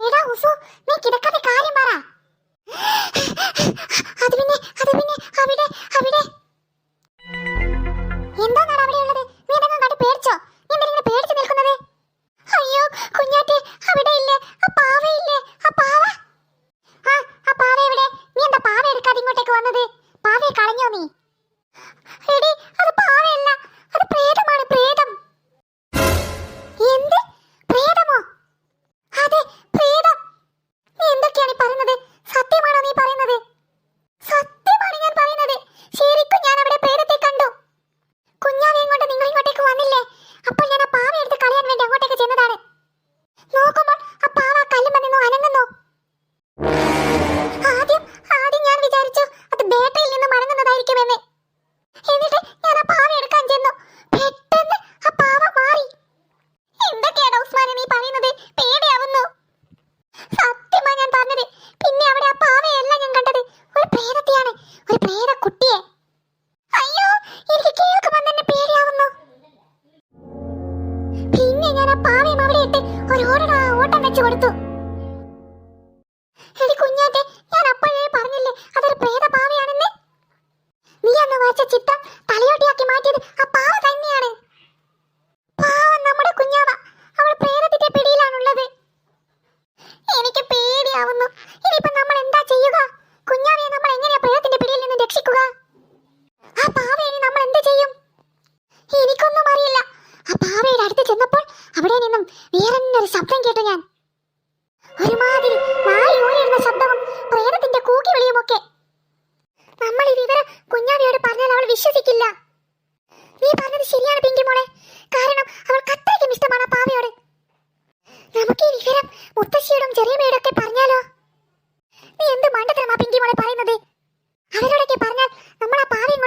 എടാ ഉസു, നീ കിടക്കാതെ കാര്യം പറ. അത് പിന്നെ അവിടെ എന്താണാണ് അവിടെ ഉള്ളത്? നീ എന്തെങ്കിലും കണ്ട് പേടിച്ചോ? നീ എന്തിനാ പേടിച്ചു നിൽക്കുന്നത്? അയ്യോ കുഞ്ഞാറ്റെ, അവിടെ ഇല്ലേ ആ പാവയില്ലേ? ആ പാവ എവിടെ? നീ എന്താ പാവ എടുക്കാതെ ഇങ്ങോട്ടേക്ക് വന്നത്? പാവയെ കളഞ്ഞോ നീ? എടി, അത് പാവയല്ല, അത് പ്രേതമാണ്, പ്രേതം. എന്ത് പ്രേതമോ? അതെ, പ്രേതം. നീ എന്തൊക്കെയാണ് പറയുന്നത്? സത്യമാണോ നീ പറയുന്നത്? സത്യമാണ് ഞാൻ പറയുന്നത്. ശരിക്കും ഞാൻ അവിടെ പ്രേതത്തെ കണ്ടു. കുഞ്ഞാവയും കൊണ്ട് നിങ്ങൾ ഇങ്ങോട്ടേക്ക് വന്നില്ലേ? അപ്പോൾ ഞാൻ ആ പാവ എടുത്ത് കളയാൻ വേണ്ടി അങ്ങോട്ടേക്ക് ചെന്നതാണ്. നോക്കുമ്പോൾ ആ പാവ കല്ലുമ്മ നിന്നു അനങ്ങുന്നു. ആദ്യം ഞാൻ വിചാരിച്ചു അത് ബാറ്ററിയിൽ നിന്ന് മടങ്ങുന്നതായിരിക്കുമെന്ന്. എന്നിട്ട് ഞാൻ ആ പാവ എടുക്കാൻ ചെന്നു. പെട്ടെന്ന് ആ പാവ മാറി. എന്തൊക്കെയാണ് ഉസ്മാനെ നീ പറയുന്നത്? പേടിയാവുന്നു. സത്യമാ ഞാൻ പറഞ്ഞത്. പിന്നെ അവിടെ ആ പാവയല്ല ഞാൻ കണ്ടത്, ഒരു പ്രേതത്തെയാണ്, ഒരു പ്രേത കുട്ടിയെ. അയ്യോ, എനിക്ക് കേൾക്കുമ്പോൾ തന്നെ പേടിയാവുന്നു. പിന്നെ ഞാൻ ആ പാവയും അവിടെ ഇട്ട് ഒരു ഓട്ടം വെച്ചു കൊടുത്തു. എടി കുഞ്ഞാറ്റെ, ഞാൻ അപ്പോഴേ പറഞ്ഞില്ലേ അതൊരു പ്രേത പാവയാണെന്ന്? നീ അന്ന് വായിച്ച ചിത്രം തലയോട്ടിയാക്കി മാറ്റിയത് ആ പാവ തന്നെയാണ്. പാവം നമ്മുടെ കുഞ്ഞാവ, അവൾ പ്രേതത്തിന്റെ പിടിയിലാണുള്ളത്. എനിക്ക് പേടിയാവുന്നു. ഇനിയിപ്പോ നമ്മൾ എന്താ ചെയ്യുക? കുഞ്ഞാവയെ നമ്മൾ എങ്ങനെയാ പ്രേതത്തിന്റെ പിടിയിൽ നിന്ന് രക്ഷിക്കുക? ആ പാവയെ നമ്മൾ എന്ത് ചെയ്യും? എനിക്കൊന്നും അറിയില്ല. ആ പാവയുടെ അടുത്ത് ചെന്നപ്പോൾ അവിടെ നിന്നും വേറെന്നൊരു ശബ്ദം കേട്ടു ഞാൻ. ഒരുമാതിരി നായി ഊരിടുന്ന ശബ്ദവും പ്രേതത്തിന്റെ കൂക്കി വിളിയുമൊക്കെ. നമ്മൾ ഈ വിവരം കുഞ്ഞാവയോട് പറഞ്ഞാൽ അവൾ വിശ്വസിക്കില്ല. നീ പറഞ്ഞത് ശരിയാണ് പിങ്കി മോളെ. കാരണം അവൾക്ക് അത്രയ്ക്കും ഇഷ്ടമാണ് ആ പാവയോട്. നമുക്ക് ഈ വിവരം മുത്തശ്ശിയോടും ചെറിയമ്മയോടും ഒക്കെ പറഞ്ഞാലോ? നീ എന്ത് മണ്ടത്തരമാ പിങ്കി മോളെ പറയുന്നത്? അവരോടൊക്കെ പറഞ്ഞാൽ നമ്മൾ ആ പാവയും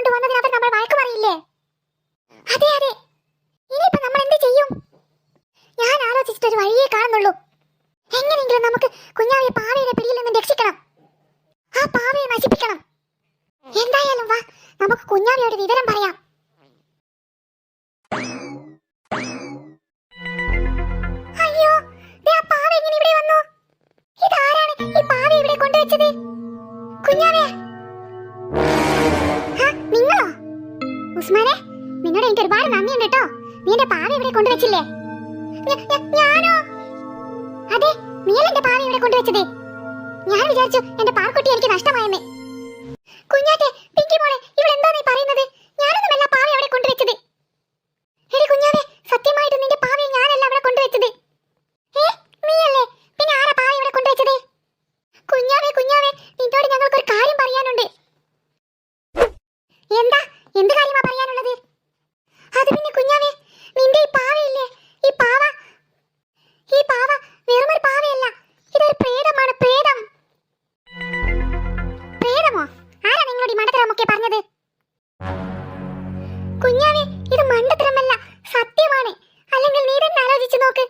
കുഞ്ഞാവേ, നിങ്ങളോ? ഉസ്മാനെ, നിന്നോട് എനിക്ക് ഒരുപാട് നന്ദിയുണ്ട് കേട്ടോ. നീ എന്റെ പാവ ഇവിടെ കൊണ്ടുവച്ചില്ലേ? ഞാനോ? അതെ, നീയല്ലേ എന്റെ പാവ ഇവിടെ കൊണ്ടുവച്ചത്. ഞാൻ വിചാരിച്ചു എന്റെ പാർക്കുട്ടി എനിക്ക് നഷ്ടമായെന്ന്. കുഞ്ഞാറ്റെ, പിങ്കി മോളെ, ഇവിടെ എന്താ നീ പറയുന്നത്? ഞാനൊന്നുമല്ല പാവ അവിടെ കൊണ്ടുവച്ചത്. എടി കുഞ്ഞാവേ, സത്യമായിട്ട് നിന്റെ പാവയെ ഞാനല്ല അവിടെ കൊണ്ടുവച്ചത്. നീയല്ലേ? പിന്നെ ആരാ പാവ ഇവിടെ കൊണ്ടുവച്ചത്? കുഞ്ഞാവേ, നിന്നോട് ഞങ്ങൾക്കൊരു കാര്യം പറയാനുണ്ട്. എന്താ? എന്ത് കാര്യമാ പറയാനുള്ളത്? അത് പിന്നെ കുഞ്ഞാവേ, നിന്റെ ഈ പാവയില്ലേ, ഈ പാവ വെറുമൊരു പാവയല്ല, ഇതൊരു പ്രേതമാണ്. പ്രേതമോ? ആരാ നിങ്ങളോട് ഈ മണ്ടത്തരമൊക്കെ പറഞ്ഞത്? കുഞ്ഞാവേ, ഇത് മണ്ടത്തരമല്ല, സത്യമാണ്. അല്ലെങ്കിൽ നീ തന്നെ ആലോചിച്ചു നോക്ക്,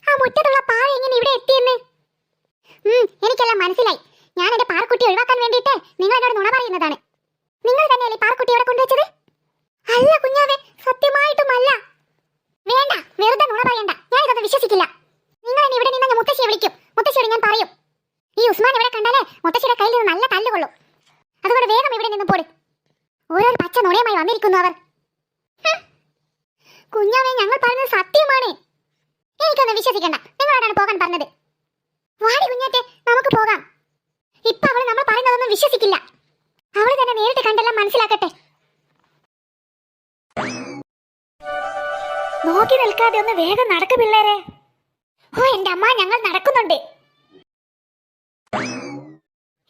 ആ മുറ്റത്തുള്ള പാവ എങ്ങനെ ഇവിടെ എത്തിയെന്ന്. എനിക്കെല്ലാം മനസ്സിലായി. ഞാൻ എന്റെ പാർക്കുട്ടി ഒഴിവാക്കാൻ വേണ്ടിയിട്ട് നിങ്ങൾ എന്നോട് നുണ പറയുന്നതാണ്. നിങ്ങൾ തന്നെയല്ലേ പാർക്കുട്ടി ഇവിടെ കൊണ്ടുവച്ചത്? അല്ല കുഞ്ഞാവേ, സത്യമായിട്ടുമല്ല. വേണ്ട, വെറുതെ നുണ പറയണ്ട. ഞാൻ ഇതൊന്നും വിശ്വസിക്കില്ല. നിങ്ങൾ ഇനി ഇവിടെ നിന്ന് മുത്തശ്ശിയെ വിളിക്കും. മുത്തശ്ശിയോട് ഞാൻ പറയും, ഈ ഉസ്മാൻ ഇവിടെ കണ്ടാലേ മുത്തശ്ശിയുടെ കയ്യിൽ നിന്ന് നല്ല തല്ലുകൊള്ളും. അതുകൊണ്ട് വേഗം ഇവിടെ നിന്ന് പോട്. ഓരോ പച്ച നുണയുമായി വന്നിരിക്കുന്നു അവർ. കുഞ്ഞാവേ, ഞങ്ങൾ പറയുന്നത് സത്യമാണ്. എനിക്കൊന്നും വിശ്വസിക്കണ്ട. നിങ്ങളോടാണ് പോകാൻ പറഞ്ഞത്. വാടി കുഞ്ഞാറ്റെ, നമുക്ക് പോകാം. ഇപ്പൊ അവൾ നമ്മൾ പറയുന്നതൊന്നും വിശ്വസിക്കില്ല. അവൾ തന്നെ നേരിട്ട് കണ്ടെല്ലാം മനസ്സിലാക്കട്ടെ. നോക്കി നിൽക്കാതെ ഒന്ന് വേഗം നടക്ക് പിള്ളേരെ. ഓ എന്റെ അമ്മ, ഞങ്ങൾ നടക്കുന്നുണ്ട്.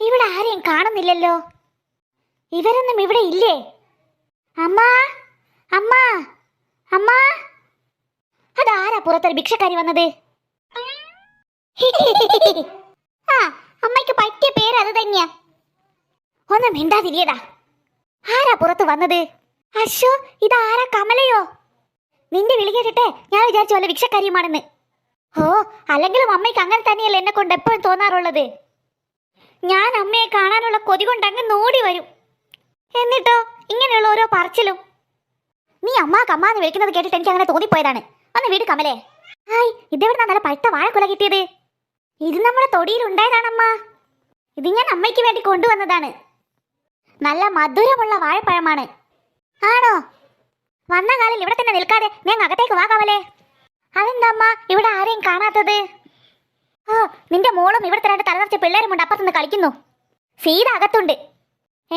ഇവിടെ ആരെയും കാണുന്നില്ലല്ലോ. ഇവരൊന്നും ഇവിടെ ഇല്ലേ? അമ്മ, അമ്മ, അമ്മ. അതാരാ പുറത്തൊരു ഭിക്ഷക്കാരി വന്നത്? ആ, അമ്മയ്ക്ക് പറ്റിയ പേര് അത് തന്നെയാ. ഒന്ന് മിണ്ടാതിരിയടാ. ആരാ പുറത്ത് വന്നത്? അശോ, ഇതാരാ? കമലയോ? നിന്റെ വിളി കേട്ടിട്ടെ ഞാൻ വിചാരിച്ചു വല്ല ഭിക്ഷക്കാരിയുമാണെന്ന്. ഓ, അല്ലെങ്കിലും അമ്മയ്ക്ക് അങ്ങനെ തന്നെയല്ലേ എന്നെ കൊണ്ട് എപ്പോഴും തോന്നാറുള്ളത്. ഞാൻ അമ്മയെ കാണാനുള്ള കൊതി കൊണ്ട് അങ്ങ് നോടി വരും. എന്നിട്ടോ ഇങ്ങനെയുള്ള ഓരോ പറച്ചിലും. നീ അമ്മാന്ന് വിളിക്കുന്നത് കേട്ടിട്ട് എനിക്ക് അങ്ങനെ തോന്നിപ്പോയതാണ്. ഒന്ന് വീട് കമലേ. ഹായ്, ഇതെവിടുന്നാ നല്ല പഴുത്ത വാഴക്കുല കിട്ടിയത്? ഇത് നമ്മുടെ തൊടിയിൽ ഉണ്ടായതാണമ്മ. ഇത് ഞാൻ അമ്മയ്ക്ക് വേണ്ടി കൊണ്ടുവന്നതാണ്. നല്ല മധുരമുള്ള വാഴപ്പഴമാണ്. ആണോ? വന്ന കാലിൽ ഇവിടെ തന്നെ നിൽക്കാതെ ഞാൻ അകത്തേക്ക് വാ കമലേ. അതെന്താ ഇവിടെ ആരെയും കാണാത്തത്? ഓ, നിന്റെ മോളും ഇവിടുത്തെ രണ്ട് തലനിറച്ച പിള്ളേരും കൊണ്ട് അപ്പുറത്തുനിന്ന് കളിക്കുന്നു. സീത അകത്തുണ്ട്.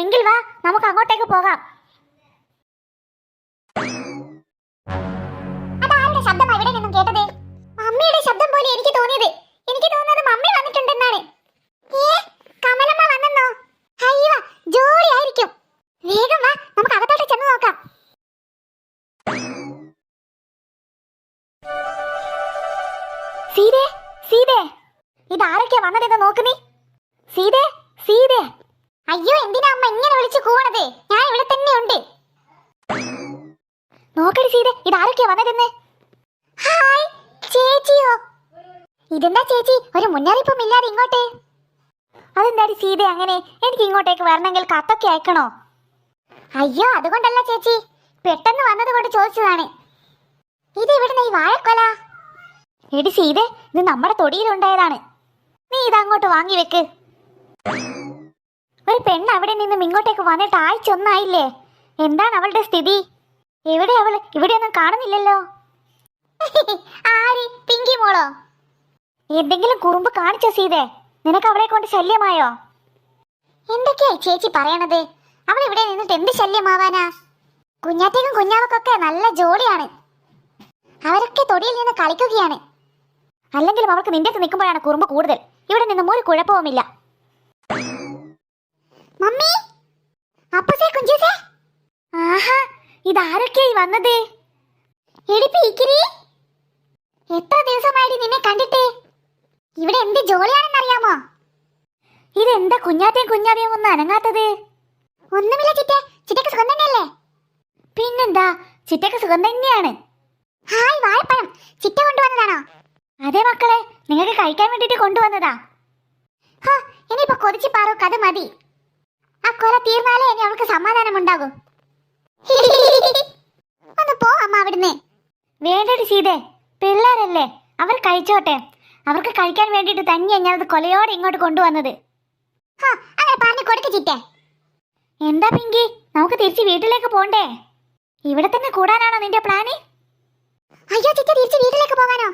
എങ്കിൽ വാ, നമുക്ക് അങ്ങോട്ടേക്ക് പോകാം. അതാരുടെ ശബ്ദമാണ് ഇവിടെ നിന്നും കേട്ടത്? മമ്മിയുടെ ശബ്ദം പോലെ എനിക്ക് തോന്നിയത്. എനിക്ക് തോന്നുന്നത് മമ്മി വന്നിട്ടുണ്ടെന്നാണ്. കമലമ്മ വന്നെന്നോ? അയ്യോ, ജോലിയായിരിക്കും. വേഗം വാ, നമുക്ക് അകത്തോട്ട് ചെന്ന് നോക്കാം. സീതേ, സീതേ, ഇതാരൊക്കെയാ വന്നതെന്ന് നോക്ക് നീ. സീതേ, സീതേ. അയ്യോ, എന്തിനാ അമ്മ ഇങ്ങനെ വിളിച്ചു കൂവണത്? ഞാൻ ഇവിടെ തന്നെ ഉണ്ട്. നോക്കടി സീതേ, ഇതാരൊക്കെയാ വന്നതെന്ന്. ഹായ്, ചേച്ചിയോ? ഇതെന്താ ചേച്ചി ഒരു മുന്നറിയിപ്പും ഇല്ലാതെ ഇങ്ങോട്ട്? അതെന്താടി സീതേ അങ്ങനെ? എനിക്ക് ഇങ്ങോട്ടേക്ക് വരണമെങ്കിൽ കത്തൊക്കെ അയക്കണോ? അയ്യോ, അതുകൊണ്ടല്ല ചേച്ചി, പെട്ടെന്ന് വന്നത് കൊണ്ട് ചോദിച്ചതാണ്. ഇത് ഇവിടുന്ന് ഈ വാഴക്കൊല. എടി സീതേ, ഇത് നമ്മുടെ തൊടിയിലുണ്ടായതാണ്. നീ ഇതങ്ങോട്ട് വാങ്ങി വെക്ക്. ഒരു പെണ്ണ് അവിടെ നിന്നും ഇങ്ങോട്ടേക്ക് വന്നിട്ട് ആഴ്ച ഒന്നായില്ലേ? എന്താണ് അവളുടെ സ്ഥിതി? എവിടെ അവള്? ഇവിടെയൊന്നും കാണുന്നില്ലല്ലോ. ആര്? പിങ്കി മോളോ? എന്തെങ്കിലും കുറുമ്പ് കാണിച്ചോ സീതേ? നിനക്ക് അവളെ കൊണ്ട് ശല്യമായോ? എന്തൊക്കെയായി ചേച്ചി പറയണത്? അവൾ ഇവിടെ നിന്നിട്ട് എന്ത് ശല്യമാവാനാ? കുഞ്ഞാറ്റേക്കും കുഞ്ഞാവക്കൊക്കെ നല്ല ജോലിയാണ്. അവരൊക്കെ തൊടിയിൽ നിന്ന് കളിക്കുകയാണ്. അല്ലെങ്കിലും അവർക്ക് നിന്റെ അടുത്ത് നിൽക്കുമ്പോഴാണ് കുറുമ്പ് കൂടുതൽ. ഇവിടെ നിന്നും ഒരു കുഴപ്പവുമില്ല. മമ്മി, അപ്പുസേ, കുഞ്ചുസേ. ആഹാ, ഇതാരൊക്കെയായി വന്നത്? എത്ര ദിവസമായിട്ട് നിന്നെ കണ്ടിട്ട്? ഇവിടെ എന്ത് ജോലിയാണെന്നറിയാമോ? ഇതെന്താ കുഞ്ഞാറ്റയും കുഞ്ഞാവിയും ഒന്നും അനങ്ങാത്തത്? ഒന്നുമില്ല ചിറ്റേ, ചിറ്റക്ക് സുഖം തന്നെയല്ലേ? പിന്നെന്താ, ചിറ്റക്ക് സുഖം തന്നെയാണ്. ഹായ്, വാഴപ്പഴം ചിറ്റ കൊണ്ടുവന്നതാണോ? അതെ മക്കളെ, നിങ്ങൾക്ക് കഴിക്കാൻ വേണ്ടിട്ട് കൊണ്ടുവന്നതാ. ഇനിയിപ്പോ കൊതിച്ചു പാറു, കഥ മതി. ആ കൊല തീർന്നാലേ ഇനി അവൾക്ക് സമാധാനം ഉണ്ടാകും. ഒന്ന് പോ അമ്മ അവിടുന്ന്. വേണ്ടടി സീതേ, പിള്ളേരല്ലേ, അവർ കഴിച്ചോട്ടെ. അവർക്ക് കഴിക്കാൻ വേണ്ടിട്ട് തന്നെയാ ഞാനത് കൊലയോടെ ഇങ്ങോട്ട് കൊണ്ടുവന്നത്. അങ്ങനെ പറഞ്ഞു കൊടുക്ക് ചിറ്റേ. എന്താ പിങ്കി, നമുക്ക് തിരിച്ച് വീട്ടിലേക്ക് പോണ്ടേ? ഇവിടെ തന്നെ കൂടാനാണോ നിന്റെ പ്ലാന്? അയ്യോ ചിറ്റ, തിരിച്ച് വീട്ടിലേക്ക് പോകാനോ?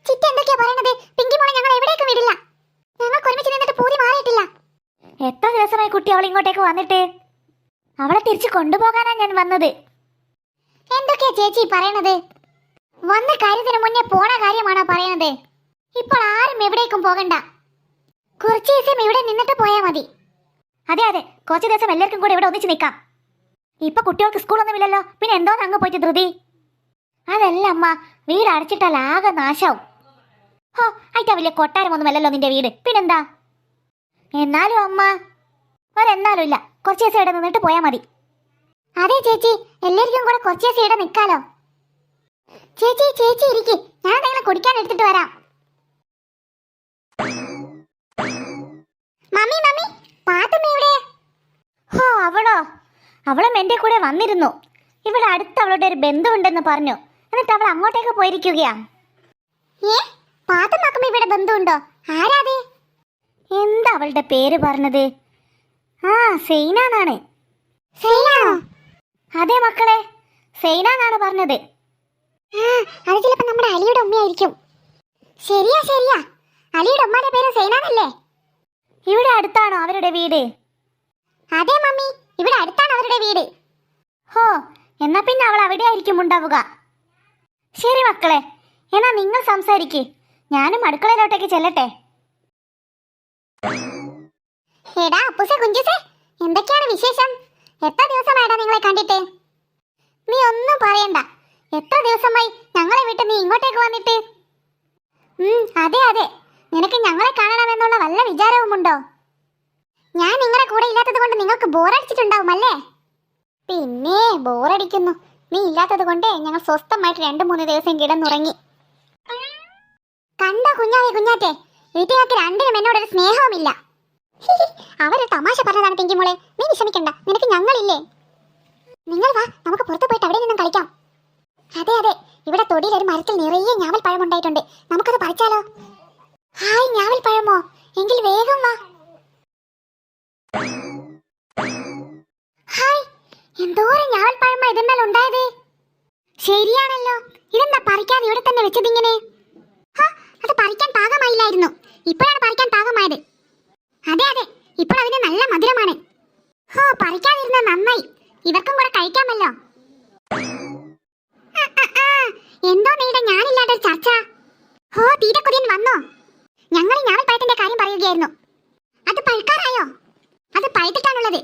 ചിറ്റ എന്തൊക്കെയാ പറയണത്? പിങ്കി മോളെ ഞങ്ങൾ എവിടേക്കും വിടില്ല. ഞങ്ങൾക്ക് ഒരുമിച്ച് നിന്നിട്ട് പൂതി മാറിയിട്ടില്ല. എത്ര ദിവസമായി കുട്ടി അവൾ ഇങ്ങോട്ടേക്ക് വന്നിട്ട്? അവളെ തിരിച്ച് കൊണ്ടുപോകാനാ ഞാൻ വന്നത്. എന്തൊക്കെയാ ചേച്ചി പറയണത്? വന്ന കാര്യത്തിന് മുന്നേ പോണ കാര്യമാണോ പറയണത്? ഇപ്പോൾ ആരും എവിടേക്കും പോകണ്ട. കുറച്ച് ദിവസം ഇവിടെ നിന്നിട്ട് പോയാ മതി. അതെ അതെ, കുറച്ച് ദിവസം എല്ലാവർക്കും കൂടെ ഇവിടെ ഒന്നിച്ച് നിൽക്കാം. ഇപ്പൊ കുട്ടികൾക്ക് സ്കൂളൊന്നുമില്ലല്ലോ, പിന്നെ എന്തോ അങ്ങ് പോയിട്ട് ധൃതി. അതല്ല അമ്മ, വീട് അടച്ചിട്ടാൽ ആകെ നാശാവും. ഹോ, ആയിട്ടാ വലിയ കൊട്ടാരമൊന്നുമല്ലല്ലോ നിന്റെ വീട്, പിന്നെന്താ? എന്നാലും അമ്മ, ഒരെന്നാലും ഇല്ല, കുറച്ച് ദിവസം ഇവിടെ നിന്നിട്ട് പോയാ മതി. അതെ ചേച്ചി, എല്ലാവർക്കും കൂടെ കുറച്ച് ദിവസം ഇവിടെ നിൽക്കാലോ. ചേച്ചി ചേച്ചി ഇരിക്ക്, ഞാൻ എന്തെങ്കിലും കുടിക്കാൻ എടുത്തിട്ട് വരാം. മമ്മി മമ്മി, പാത്തുമ്മ എവിടെ? ഹോ, അവളും എന്റെ കൂടെ വന്നിരുന്നു. ഇവിടെ അടുത്ത് അവളുടെ ഒരു ബന്ധുവുണ്ടെന്ന് പറഞ്ഞു. എന്നിട്ട് അവൾ അങ്ങോട്ടേക്ക് പോയിരിക്കുകയാ. പാത്തുമ്മക്കും ഇവിടെ ബന്ധുണ്ടോ? ആരാത്? എന്താ അവളുടെ പേര് പറഞ്ഞത്? ആ, സൈനാന്നാണ്. സൈനാണോ? അതെ മക്കളെ, സൈനാന്നാണ് പറഞ്ഞത്. അത് ചിലപ്പോ നമ്മുടെ അലിയുടെ ഉമ്മയായിരിക്കും. ശരിയാ ശരിയാ, അലിയുടെ ഉമ്മാന്റെ പേര് സൈനാന്നല്ലേ? ഇവിടെ അടുത്താണോ അവരുടെ വീട്? അതെ മമ്മി, ഇവിടെ അടുത്താണ് അവരുടെ വീട്. ഹോ, എന്നാ പിന്നെ അവൾ അവിടെ ആയിരിക്കും ഉണ്ടാവുക. ശരി മക്കളെ, എന്നാ നിങ്ങൾ സംസാരിക്ക്, ഞാനും അടുക്കളയിലോട്ടേക്ക് ചെല്ലട്ടെ. എടാ അപ്പൂസേ കുഞ്ചുസേ, എന്തൊക്കെയാണ് വിശേഷം? എത്ര ദിവസമായിടാ നിങ്ങളെ കണ്ടിട്ട്? നീ ഒന്നും പറയണ്ട, എത്ര ദിവസമായി ഞങ്ങളെ വിട്ട് നീ ഇങ്ങോട്ടേക്ക് വന്നിട്ട്? അതെ അതെ, നിനക്ക് ഞങ്ങളെ കാണണമെന്നുള്ള വല്ല വിചാരവുമുണ്ടോ? ഞാൻ നിങ്ങളുടെ കൂടെ ഇല്ലാത്തത് കൊണ്ട് നിങ്ങൾക്ക് ബോറടിച്ചിട്ടുണ്ടാവും അല്ലേ? പിന്നെ ബോറടിക്കുന്നു. നീ ഇല്ലാത്തത് കൊണ്ട് ഞങ്ങൾ സ്വസ്ഥമായിട്ട് 2-3 ദിവസം കിടന്നുറങ്ങി. കണ്ടോ കുഞ്ഞാറ്റേ, വീട്ടുകാർക്ക് രണ്ടിനും എന്നോടൊരു സ്നേഹവുമില്ല. അവര് തമാശ പറഞ്ഞതാണ് പിങ്കി മോളെ, നീ വിഷമിക്കണ്ട, നിനക്ക് ഞങ്ങളില്ലേ. നിങ്ങൾ വാ, നമുക്ക് പുറത്തു പോയിട്ട് അവിടെ നിന്നും കളിക്കാം. അതെ അതെ, ഇവിടെ തൊടിയിൽ ഒരു മരത്തിൽ നിറയെ ഞാവൽപ്പഴം ഉണ്ടായിട്ടുണ്ട്, നമുക്കത് പറിച്ചാലോ? ഹായ്, ഞാവൽപ്പഴമോ? എങ്കിൽ വേഗം വാ. ഹായ്, എന്തോരം ഞാവൽപ്പഴമാ ഇതിന്മേൽ ഉണ്ടായത്. ശരിയാണല്ലോ, ഇതെന്താ പറിക്കാതെ ഇവിടെ തന്നെ വെച്ചതിങ്ങനെ? അത് പറിക്കാൻ പാകമായില്ലായിരുന്നു, ഇപ്പോഴാണ് പറിക്കാൻ പാകമായത്. അതെ അതെ, ഇപ്പോൾ അതിന് നല്ല മധുരമാണ്. ഹോ, പറിക്കാതിരുന്ന നന്നായി, ഇവർക്കും കൂടെ കഴിക്കാമല്ലോ. എന്തോ നീടെ ഞാനില്ലാതെ ചർച്ച. ഹോ, തീരക്കുര്യൻ വന്നോ? ഞങ്ങൾ ഈ ഞാവൽപ്പഴത്തിന്റെ കാര്യം പറയുകയായിരുന്നു. അത് പഴുക്കാറായോ? അത് പഴുത്തിട്ടാണുള്ളത്.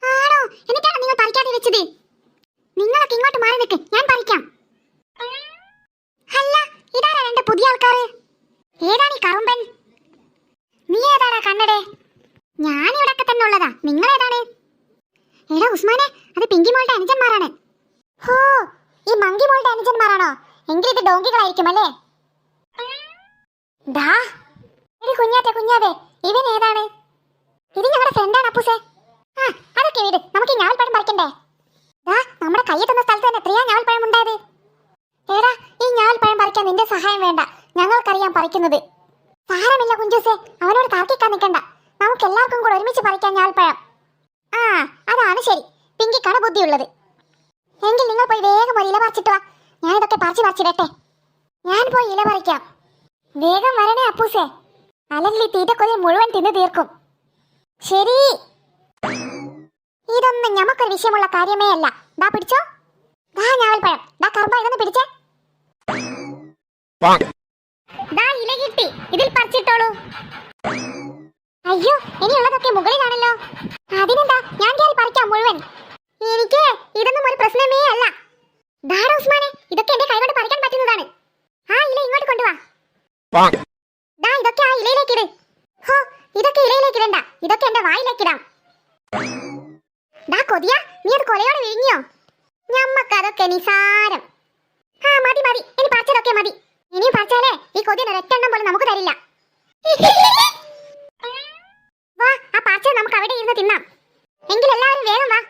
ആണോ? എന്നിട്ടാണ് നിങ്ങൾ പറിക്കാതെ വെച്ചത്? നിങ്ങളൊക്കെ ഇങ്ങോട്ട് മാറി നിൽക്ക്, ഞാൻ പറിക്കാം. അല്ല, ഇതാരാ 2 പുതിയ ആൾക്കാര്? ഏതാണ് ഈ കറുമ്പൻ? നീ ഏതാടാ കണ്ണടേ? ഞാനിവിടൊക്കെ തന്നെ ഉള്ളതാ, നിങ്ങൾ ഏതാണ്? എടാ ഉസ്മാനെ, അത് പിങ്കി മോളുടെ അനുജന്മാരാണ്. ഹോ, ഈ മങ്കി മോളുടെ അനുജന്മാരാണോ? എങ്കിൽ ഇത് ഡോങ്കികളായിരിക്കും അല്ലേ? കുഞ്ഞാതെ, ഇവൻ ഏതാണ്? ഇത് ഞങ്ങളുടെ ഫ്രണ്ടാണ് അപ്പൂസേ. അതൊക്കെ വീട്, നമുക്ക് ഈ ഞാവൽപ്പഴം പറിക്കണ്ടേ? നമ്മുടെ കയ്യെത്തുന്ന സ്ഥലത്ത് തന്നെ എത്രയാ ഞാവൽപ്പഴം ഉണ്ടായത്. ഏടാ, ഈ ഞാവൽപ്പഴം പറിക്കാൻ നിന്റെ സഹായം വേണ്ട, ഞങ്ങൾക്കറിയാം പറിക്കുന്നത്. സാരമില്ല കുഞ്ചൂസേ, അവനോട് തർക്കിക്കാൻ നിൽക്കണ്ട, നമുക്ക് എല്ലാവർക്കും കൂടെ ഒരുമിച്ച് പറിക്കാൻ ഞാവൽപ്പഴം. അതാണ് ശരി, പിങ്കിക്കാണ് ബുദ്ധിയുള്ളത്. എങ്കിൽ നിങ്ങൾ പോയി വേഗം ഒരു ഇല പറിച്ചിട്ട് വാ, ഞാനിതൊക്കെ പറിച്ചിടട്ടെ. ഞാൻ പോയി ഇല പറിക്കാം. വേഗം വരണേ അപ്പൂസേ, അല്ലെങ്കിൽ ഈ തീറ്റക്കൊലി മുഴുവൻ തിന്നു തീർക്കും. ശരി. ഇതൊന്നും ഞമ്മക്കൊരു വിഷയമുള്ള കാര്യമേ അല്ല. ദാ പിടിച്ചോ, ദാ ഞാവൽപ്പഴം, ദാ കറുമ്പ, ഇതൊന്ന് പിടിച്ചേ. ദാ ഇല കിട്ടി, ഇതിൽ പറിച്ചിട്ടോളൂ. അയ്യോ, ഇനിയുള്ളതൊക്കെ മുകളിലാണല്ലോ. അതിനെന്താ, ഞാൻ കയറി പറിക്കാം മുഴുവൻ. എനിക്ക് ഇതൊന്നും ഒരു പ്രശ്നമേ അല്ല. ദാടാ ഉസ്മാനെ, ഇതൊക്കെ എന്റെ കൈകൊണ്ട് പറിക്കാൻ പറ്റുന്നതാണ്. ആ ഇല ഇങ്ങോട്ട് കൊണ്ടുവാ. ദാ ഇതൊക്കെ ആ ഇലയിലേക്കിട്. ഹോ, ഇതൊക്കെ ഇലയിലേക്കിടണ്ട, ഇതൊക്കെ എന്റെ വായിലേക്കിടാം. ദാ കൊതിയ, നീ അത് കൊലയോടെ വിഴുങ്ങിയോ? ഞമ്മക്കതൊക്കെ നിസാരം. മതി മതി, ഇനി പറിച്ചതൊക്കെ മതി. ഇനിയും പറിച്ചാലേ ഈ കൊതിയൻ ഒരെണ്ണം പോലും നമുക്ക് തരില്ല. വാ, ആ പറിച്ചത് നമുക്ക് അവിടെ ഇരുന്ന് തിന്നാം. എങ്കിൽ എല്ലാവരും വേഗം വാ.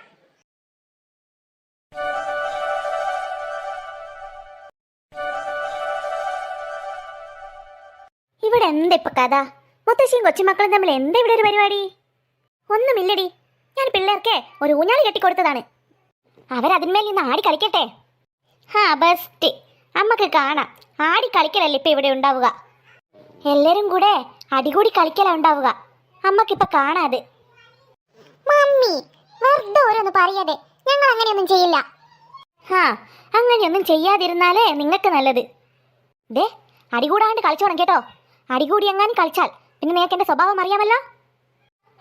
ഇവിടെ എന്താ ഇപ്പൊ കഥ? മുത്തശ്ശിയും കൊച്ചുമക്കളും തമ്മിൽ എന്താ ഇവിടെ ഒരു പരിപാടി? ഒന്നുമില്ലടി, ഞാൻ പിള്ളേർക്ക് ഒരു ഊഞ്ഞാൽ കെട്ടിക്കൊടുത്തതാണ്. അവരതിന്മേൽ നിന്ന് ആടി കളിക്കട്ടെ. ബെസ്റ്റ്. അമ്മക്ക് കാണാം, ആടി കളിക്കലല്ലേ ഇപ്പൊ ഇവിടെ ഉണ്ടാവുക. എല്ലാരും കൂടെ അടികൂടി കളിക്കലാ ഉണ്ടാവുക. അമ്മക്കിപ്പൊ കാണാത്. മമ്മി വെറുതെ ഓരോന്ന് പറയാതെ, ഞങ്ങൾ അങ്ങനെയൊന്നും ചെയ്യില്ല. അങ്ങനെയൊന്നും ചെയ്യാതിരുന്നാലേ നിങ്ങൾക്ക് നല്ലത്. ദേ, അടികൂടാണ്ട് കളിച്ചോണം കേട്ടോ. അടികൂടി എങ്ങാനും കളിച്ചാൽ പിന്നെ നിങ്ങൾക്ക് എന്റെ സ്വഭാവം അറിയാമല്ലോ.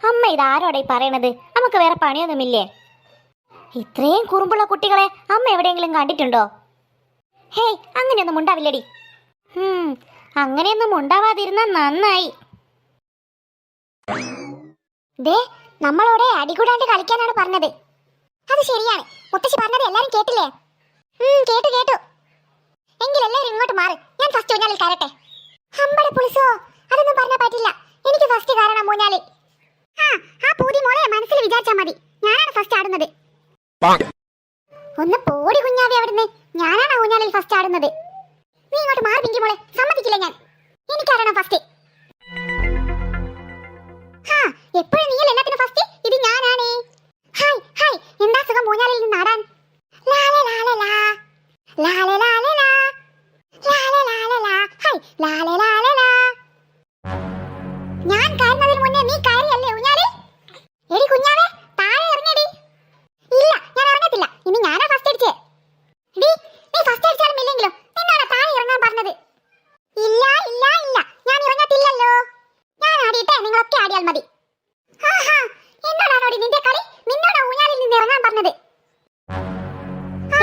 അമ്മ ഇതാരോടെ പറയണത്? നമുക്ക് വേറെ പണിയൊന്നുമില്ലേ? ഇത്രയും കുറുമ്പുള്ള കുട്ടികളെ അമ്മ എവിടെയെങ്കിലും കണ്ടിട്ടുണ്ടോ? ഹേയ്, അങ്ങനെയൊന്നും ഉണ്ടാവില്ലടി. അങ്ങനെയൊന്നും ഉണ്ടാവാതിരുന്ന നന്നായി. ദേ, നമ്മളോടെ അടികൂടാണ്ട് കളിക്കാനാണ് പറഞ്ഞത്. അത് ശരിയാണ്. മുത്തശ്ശി പറഞ്ഞത് എല്ലാരും കേട്ടില്ലേ? കേട്ടു. എങ്കിലെല്ലാരും ഇങ്ങോട്ട് മാറി, ഞാൻ ഫസ്റ്റ് ഊഞ്ഞാലിൽ കയറട്ടെ. അമ്പടെ പുളിസോ, അതൊന്നും പറഞ്ഞാൽ പറ്റില്ല. എനിക്ക് ഫസ്റ്റ് കയറണം ഊഞ്ഞാലിൽ. ആ പൂതി മോളെ മനസ്സിൽ വിചാരിച്ചാ മതി. ഞാനാണ് ഫസ്റ്റ് ആടുന്നത്. ഒന്ന് പോടി കുഞ്ഞാവി അവിടുന്ന്. ഞാനാണ് ഊഞ്ഞാലിൽ ഫസ്റ്റ് ആടുന്നത്. നീ ഇങ്ങോട്ട് മാറി പിങ്കി മോളെ, സമ്മതിക്കില്ല ഞാൻ. എനിക്കാരണം ഫസ്റ്റ്. എപ്പോഴും നീയല്ലേ എല്ലാത്തിനും ഫസ്റ്റ്? ഇത് ഞാനാണ്. ഹായ്, എന്താ സുഖം ഊഞ്ഞാലിൽ നിന്ന് ആടാൻ. ഞാൻ കയറുന്നതിന് മുന്നേ നീ കയറിയല്ലേ ഊഞ്ഞാലിൽ? എടി കുഞ്ഞാവേ, താഴെ ഇറങ്ങടി. ഇല്ല, ഞാൻ ഇറങ്ങത്തില്ല. ഇനി ഞാനാ ഫസ്റ്റ് അടിച്ചേ. നീ ഫസ്റ്റ് അടിച്ചാലും ഇല്ലെങ്കിലും നിന്നോടാ താഴെ ഇറങ്ങാൻ പറഞ്ഞത്. ഇല്ല, ഞാൻ ഇറങ്ങത്തില്ലല്ലോ. ഞാൻ ആടിയിട്ടേ നിങ്ങളൊക്കെ ആടിയാൽ മതി. എന്നോടാണോടി നിന്റെ കളി? നിന്നോടാ ഊഞ്ഞാലിൽ നിന്ന് ഇറങ്ങാൻ പറഞ്ഞത്.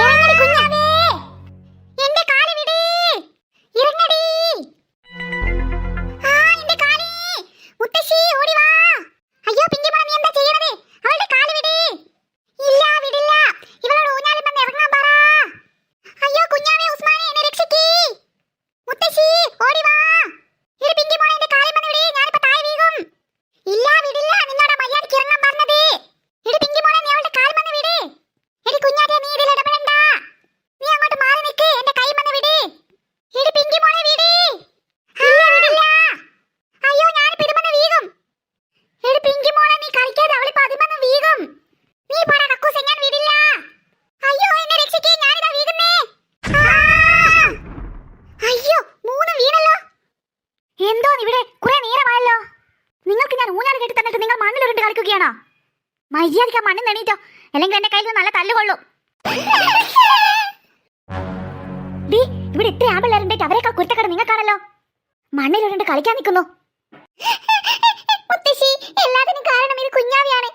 ഇറങ്ങടി കുഞ്ഞാവേ, എന്റെ കാല് വിട്. ഇറങ്ങടി. എന്റെ കാല്. മുത്തശ്ശി ഓടി വാ. അയ്യോ പിങ്കിമോളെ, നീ എന്താ ചെയ്യണത്? അവളുടെ കാല് വിട്. ഇല്ല, വിടില്ല. ഇവളോട് ഊഞ്ഞാലിൽ വന്ന് ഇറങ്ങാൻ പറ. അയ്യോ കുഞ്ഞാവേ, ഉസ്മാനെ എന്നെ രക്ഷിക്ക്. മുത്തശ്ശി ഓടി വാ. എടി പിങ്കിമോളെ, എന്റെ കാലിൽ വന്ന് വിട്. ഞാനിപ്പോ താഴെ വീഴും. ഇല്ല, വിടില്ല. നിന്നോട് മര്യാദയ്ക്ക് ഇറങ്ങാൻ പറഞ്ഞത്. എടി പിങ്കിമോളെ, നീ അവളുടെ കാലിൽ വന്ന് വിട്. എടി കുഞ്ഞാറ്റേ, നീ ഇതിൽ ഇടപെടണ്ട. നീ അങ്ങോട്ട് മാറി നിൽക്ക്. എന്റെ കൈ വന്ന് വിട്. എടി പിങ്കിമോളെ, വിട്. ഇല്ല, വിടില്ല. അയ്യോ, ഞാനിപ്പോ ഇത് വന്ന് വീഴും. എടി പിങ്കിമോളെ, നീ കളിക്കാതെ, അവളിപ്പോ അത് വന്ന് വീഴും. നീ പറ കക്കൂസ്, ഞാൻ വിടില്ല. അയ്യോ, എന്നെ രക്ഷിക്കേ, ഞാനിതാ വീഴുന്നേ. അയ്യോ, 3 വീണല്ലോ. എന്തോ ഇവിടെ കുറെ നേരമായല്ലോ. നിങ്ങൾക്ക് ഞാൻ ഊഞ്ഞാൽ കെട്ടി തന്നിട്ട് നിങ്ങൾ മണ്ണിലുരുണ്ട് കളിക്കുകയാണോ? മര്യാദയ്ക്ക് ആ മണ്ണിൽ എണീറ്റോ, അല്ലെങ്കിൽ എന്റെ കയ്യിൽ നല്ല തല്ലുകൊള്ളും. ഇവിടെ ഇത്ര ആമ്പിള്ളേരുണ്ടേറ്റ് അവരെക്കാൾ കുരുത്തക്കട നിങ്ങൾക്കാണല്ലോ. മണ്ണിലുരുണ്ട് കളിക്കാൻ നിൽക്കുന്നു. മുത്തശ്ശി, എല്ലാത്തിനും കാരണം ഇത് കുഞ്ഞാവിയാണ്.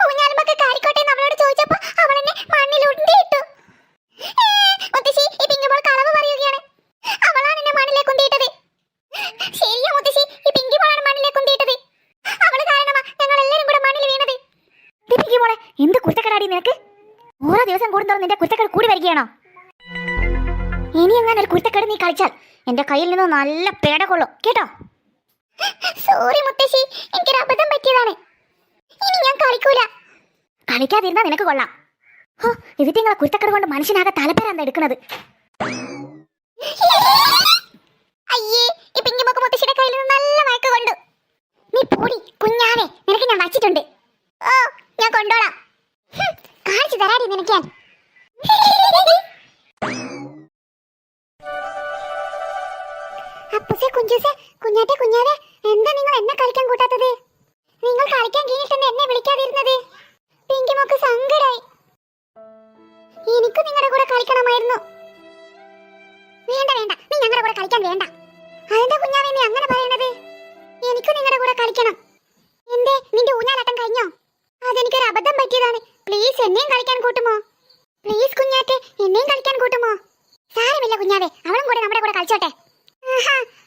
ഊഞ്ഞാലുമൊക്കെ കാരിക്കോട്ടെ അവളോട് ചോദിച്ചപ്പോ അവൾ എന്നെ മണ്ണിലുണ്ടിട്ടു. മുത്തശ്ശി, ഈ പിങ്കിമോൾ കളവ് പറയുകയാണ്. അവളാണ് എന്നെ മണ്ണിലേക്ക് ഉന്തിയിട്ടത്. ശരിയാ മുത്തശ്ശി, ഈ പിങ്കിമോളാണ് മണ്ണിലേക്ക് ഉന്തിയിട്ടത്. അവള് കാരണമാ ഞങ്ങൾ എല്ലാരും കൂടെ മണ്ണിൽ വീണത്. പിങ്കിമോളെ, എന്ത് കുരുത്തക്കടാടി നിനക്ക്? ഓരോ ദിവസം കൂടുന്തോറും നിന്റെ കുരുത്തക്കട കൂടി വരികയാണോ? ഇനി എങ്ങനെ ഒരു കുരുത്തക്കട നീ കളിച്ചാൽ എന്റെ കയ്യിൽ നിന്ന് നല്ല പേട കൊള്ളും കേട്ടോ. സോറി മുത്തശ്ശി, എനിക്കൊരു അബദ്ധം പറ്റിയതാണ്. ഇനി ഞാൻ കളിക്കൂല. കളിക്കാതിരുന്നാ നിനക്ക് കൊള്ളാം. ഇതിട്ട് നിങ്ങളെ കുരുത്തക്കട കൊണ്ട് മനുഷ്യനാകെ തലപ്പേരാന്ന് എടുക്കുന്നത്. അയ്യേ, ഈ പിങ്കിമോക്ക് മുത്തശ്ശിയുടെ കയ്യിൽ നിന്ന് നല്ല മയക്ക് കൊണ്ടു. നീ പോടി കുഞ്ഞാവേ, നിനക്ക് ഞാൻ വച്ചിട്ടുണ്ട്. ഞാൻ കൊണ്ടോളാം. കാണിച്ചു തരാടി നിനക്ക് ഞാൻ. അപ്പൂസേ, കുഞ്ചൂസേ, കുഞ്ഞാറ്റെ, കുഞ്ഞാവേ, എന്താ നിങ്ങൾ എന്നെ കളിക്കാൻ കൂട്ടാത്തത്? നിങ്ങൾ കളിക്കാൻ കഴിഞ്ഞിട്ടെന്ന് എന്നെ വിളിക്കാതിരുന്നത്? പിങ്കിമോക്ക് സങ്കടായി. എനിക്കും നിങ്ങളുടെ കൂടെ കളിക്കണമായിരുന്നു. വേണ്ട, നീ ഞങ്ങളുടെ കൂടെ കളിക്കാൻ വേണ്ട. അതെന്താ കുഞ്ഞാവേ നീ അങ്ങനെ പറയണത്? എനിക്കും നിങ്ങളുടെ കൂടെ കളിക്കണം. എന്തേ, നിന്റെ ഊഞ്ഞാലാട്ടം കഴിഞ്ഞോ? അതെനിക്കൊരു അബദ്ധം പറ്റിയതാണ്. പ്ലീസ് എന്നെയും കളിക്കാൻ കൂട്ടുമോ? പ്ലീസ് കുഞ്ഞാറ്റെ, എന്നെയും കളിക്കാൻ കൂട്ടുമോ? സാരമില്ല കുഞ്ഞാവേ, അവളും കൂടെ നമ്മുടെ കൂടെ കളിച്ചോട്ടെ.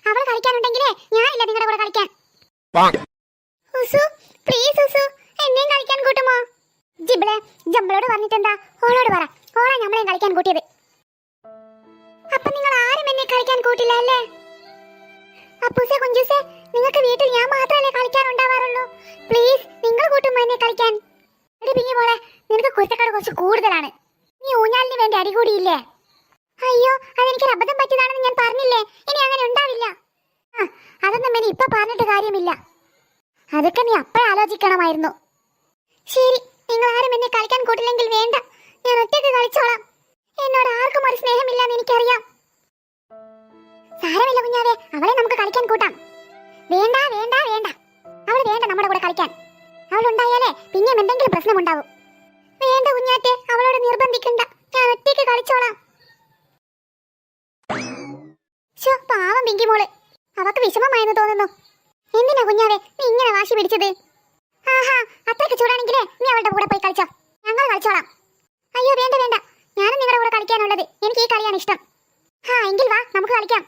അവൾ കളിക്കാനുണ്ടെങ്കിലേ ഞാനില്ല നിങ്ങളുടെ കൂടെ കളിക്കാൻ. പ്ലീസ് എന്നെയും കളിക്കാൻ കൂട്ടുമോ? ജംബിളോട് പറഞ്ഞിട്ടെന്താ? ഓളോട് പറ, ഓളാ നമ്മളെയും കളിക്കാൻ കൂട്ടിയത്. അപ്പൊ നിങ്ങൾ ആരും എന്നെ കളിക്കാൻ കൂട്ടില്ല അല്ലേ? അപ്പൂസേ, കുഞ്ചൂസേ, നിങ്ങൾക്ക് വീട്ടിൽ ഞാൻ മാത്രമല്ലേ കളിക്കാനുണ്ടാവാറുള്ളൂ. പ്ലീസ് നിങ്ങൾ കൂട്ടുമോ എന്നെ കളിക്കാൻ? എടി പിങ്കിമോളെ, നിനക്ക് കുരുത്തക്കേട് കുറച്ച് കൂടുതലാണ്. നീ ഊഞ്ഞാലിന് വേണ്ടി അടികൂടിയില്ലേ? അയ്യോ, അതെനിക്കൊരു അബദ്ധം പറ്റിയതാണെന്ന് ഞാൻ പറഞ്ഞില്ലേ. ഇനി അങ്ങനെ ഉണ്ടാവില്ല. അതൊന്നും ഇനി ഇപ്പൊ പറഞ്ഞിട്ട് കാര്യമില്ല. അതൊക്കെ നീ അപ്പോഴാലോചിക്കണമായിരുന്നു. ശരി, നിങ്ങൾ ആരും എന്നെ കളിക്കാൻ കൂട്ടില്ലെങ്കിൽ വേണ്ട, ഞാൻ ഒറ്റയ്ക്ക് കളിച്ചോളാം. എന്നോട് ആർക്കും ഒരു സ്നേഹമില്ലെന്ന് എനിക്കറിയാം. സാരമില്ല കുഞ്ഞാവേ, അവളെ നമുക്ക് കളിക്കാൻ കൂട്ടാം. വേണ്ട വേണ്ട വേണ്ട, അവൾ വേണ്ട നമ്മുടെ കൂടെ കളിക്കാൻ. അവൾ ഉണ്ടായാലേ പിന്നെയും എന്തെങ്കിലും പ്രശ്നമുണ്ടാവും. വേണ്ട കുഞ്ഞാറ്റെ, അവളോട് നിർബന്ധിക്കണ്ട, ഞാൻ ഒറ്റയ്ക്ക് കളിച്ചോളാം. പാവം പിങ്കി മോള്, അവക്ക് വിഷമമായെന്ന് തോന്നുന്നു. എന്തിനാ കുഞ്ഞാവേ നീ ഇങ്ങനെ വാശി പിടിച്ചത്? ആഹാ, അത്രയ്ക്ക് ചൂടാണെങ്കിലേ നീ അവളുടെ കൂടെ പോയി കളിച്ചോ, ഞങ്ങൾ കളിച്ചോളാം. അയ്യോ വേണ്ട വേണ്ട, ഞാനും നിങ്ങളുടെ കൂടെ കളിക്കാനുള്ളത്. എനിക്ക് ഈ കളിയാണ് ഇഷ്ടം. എങ്കിൽ വാ, നമുക്ക് കളിക്കാം.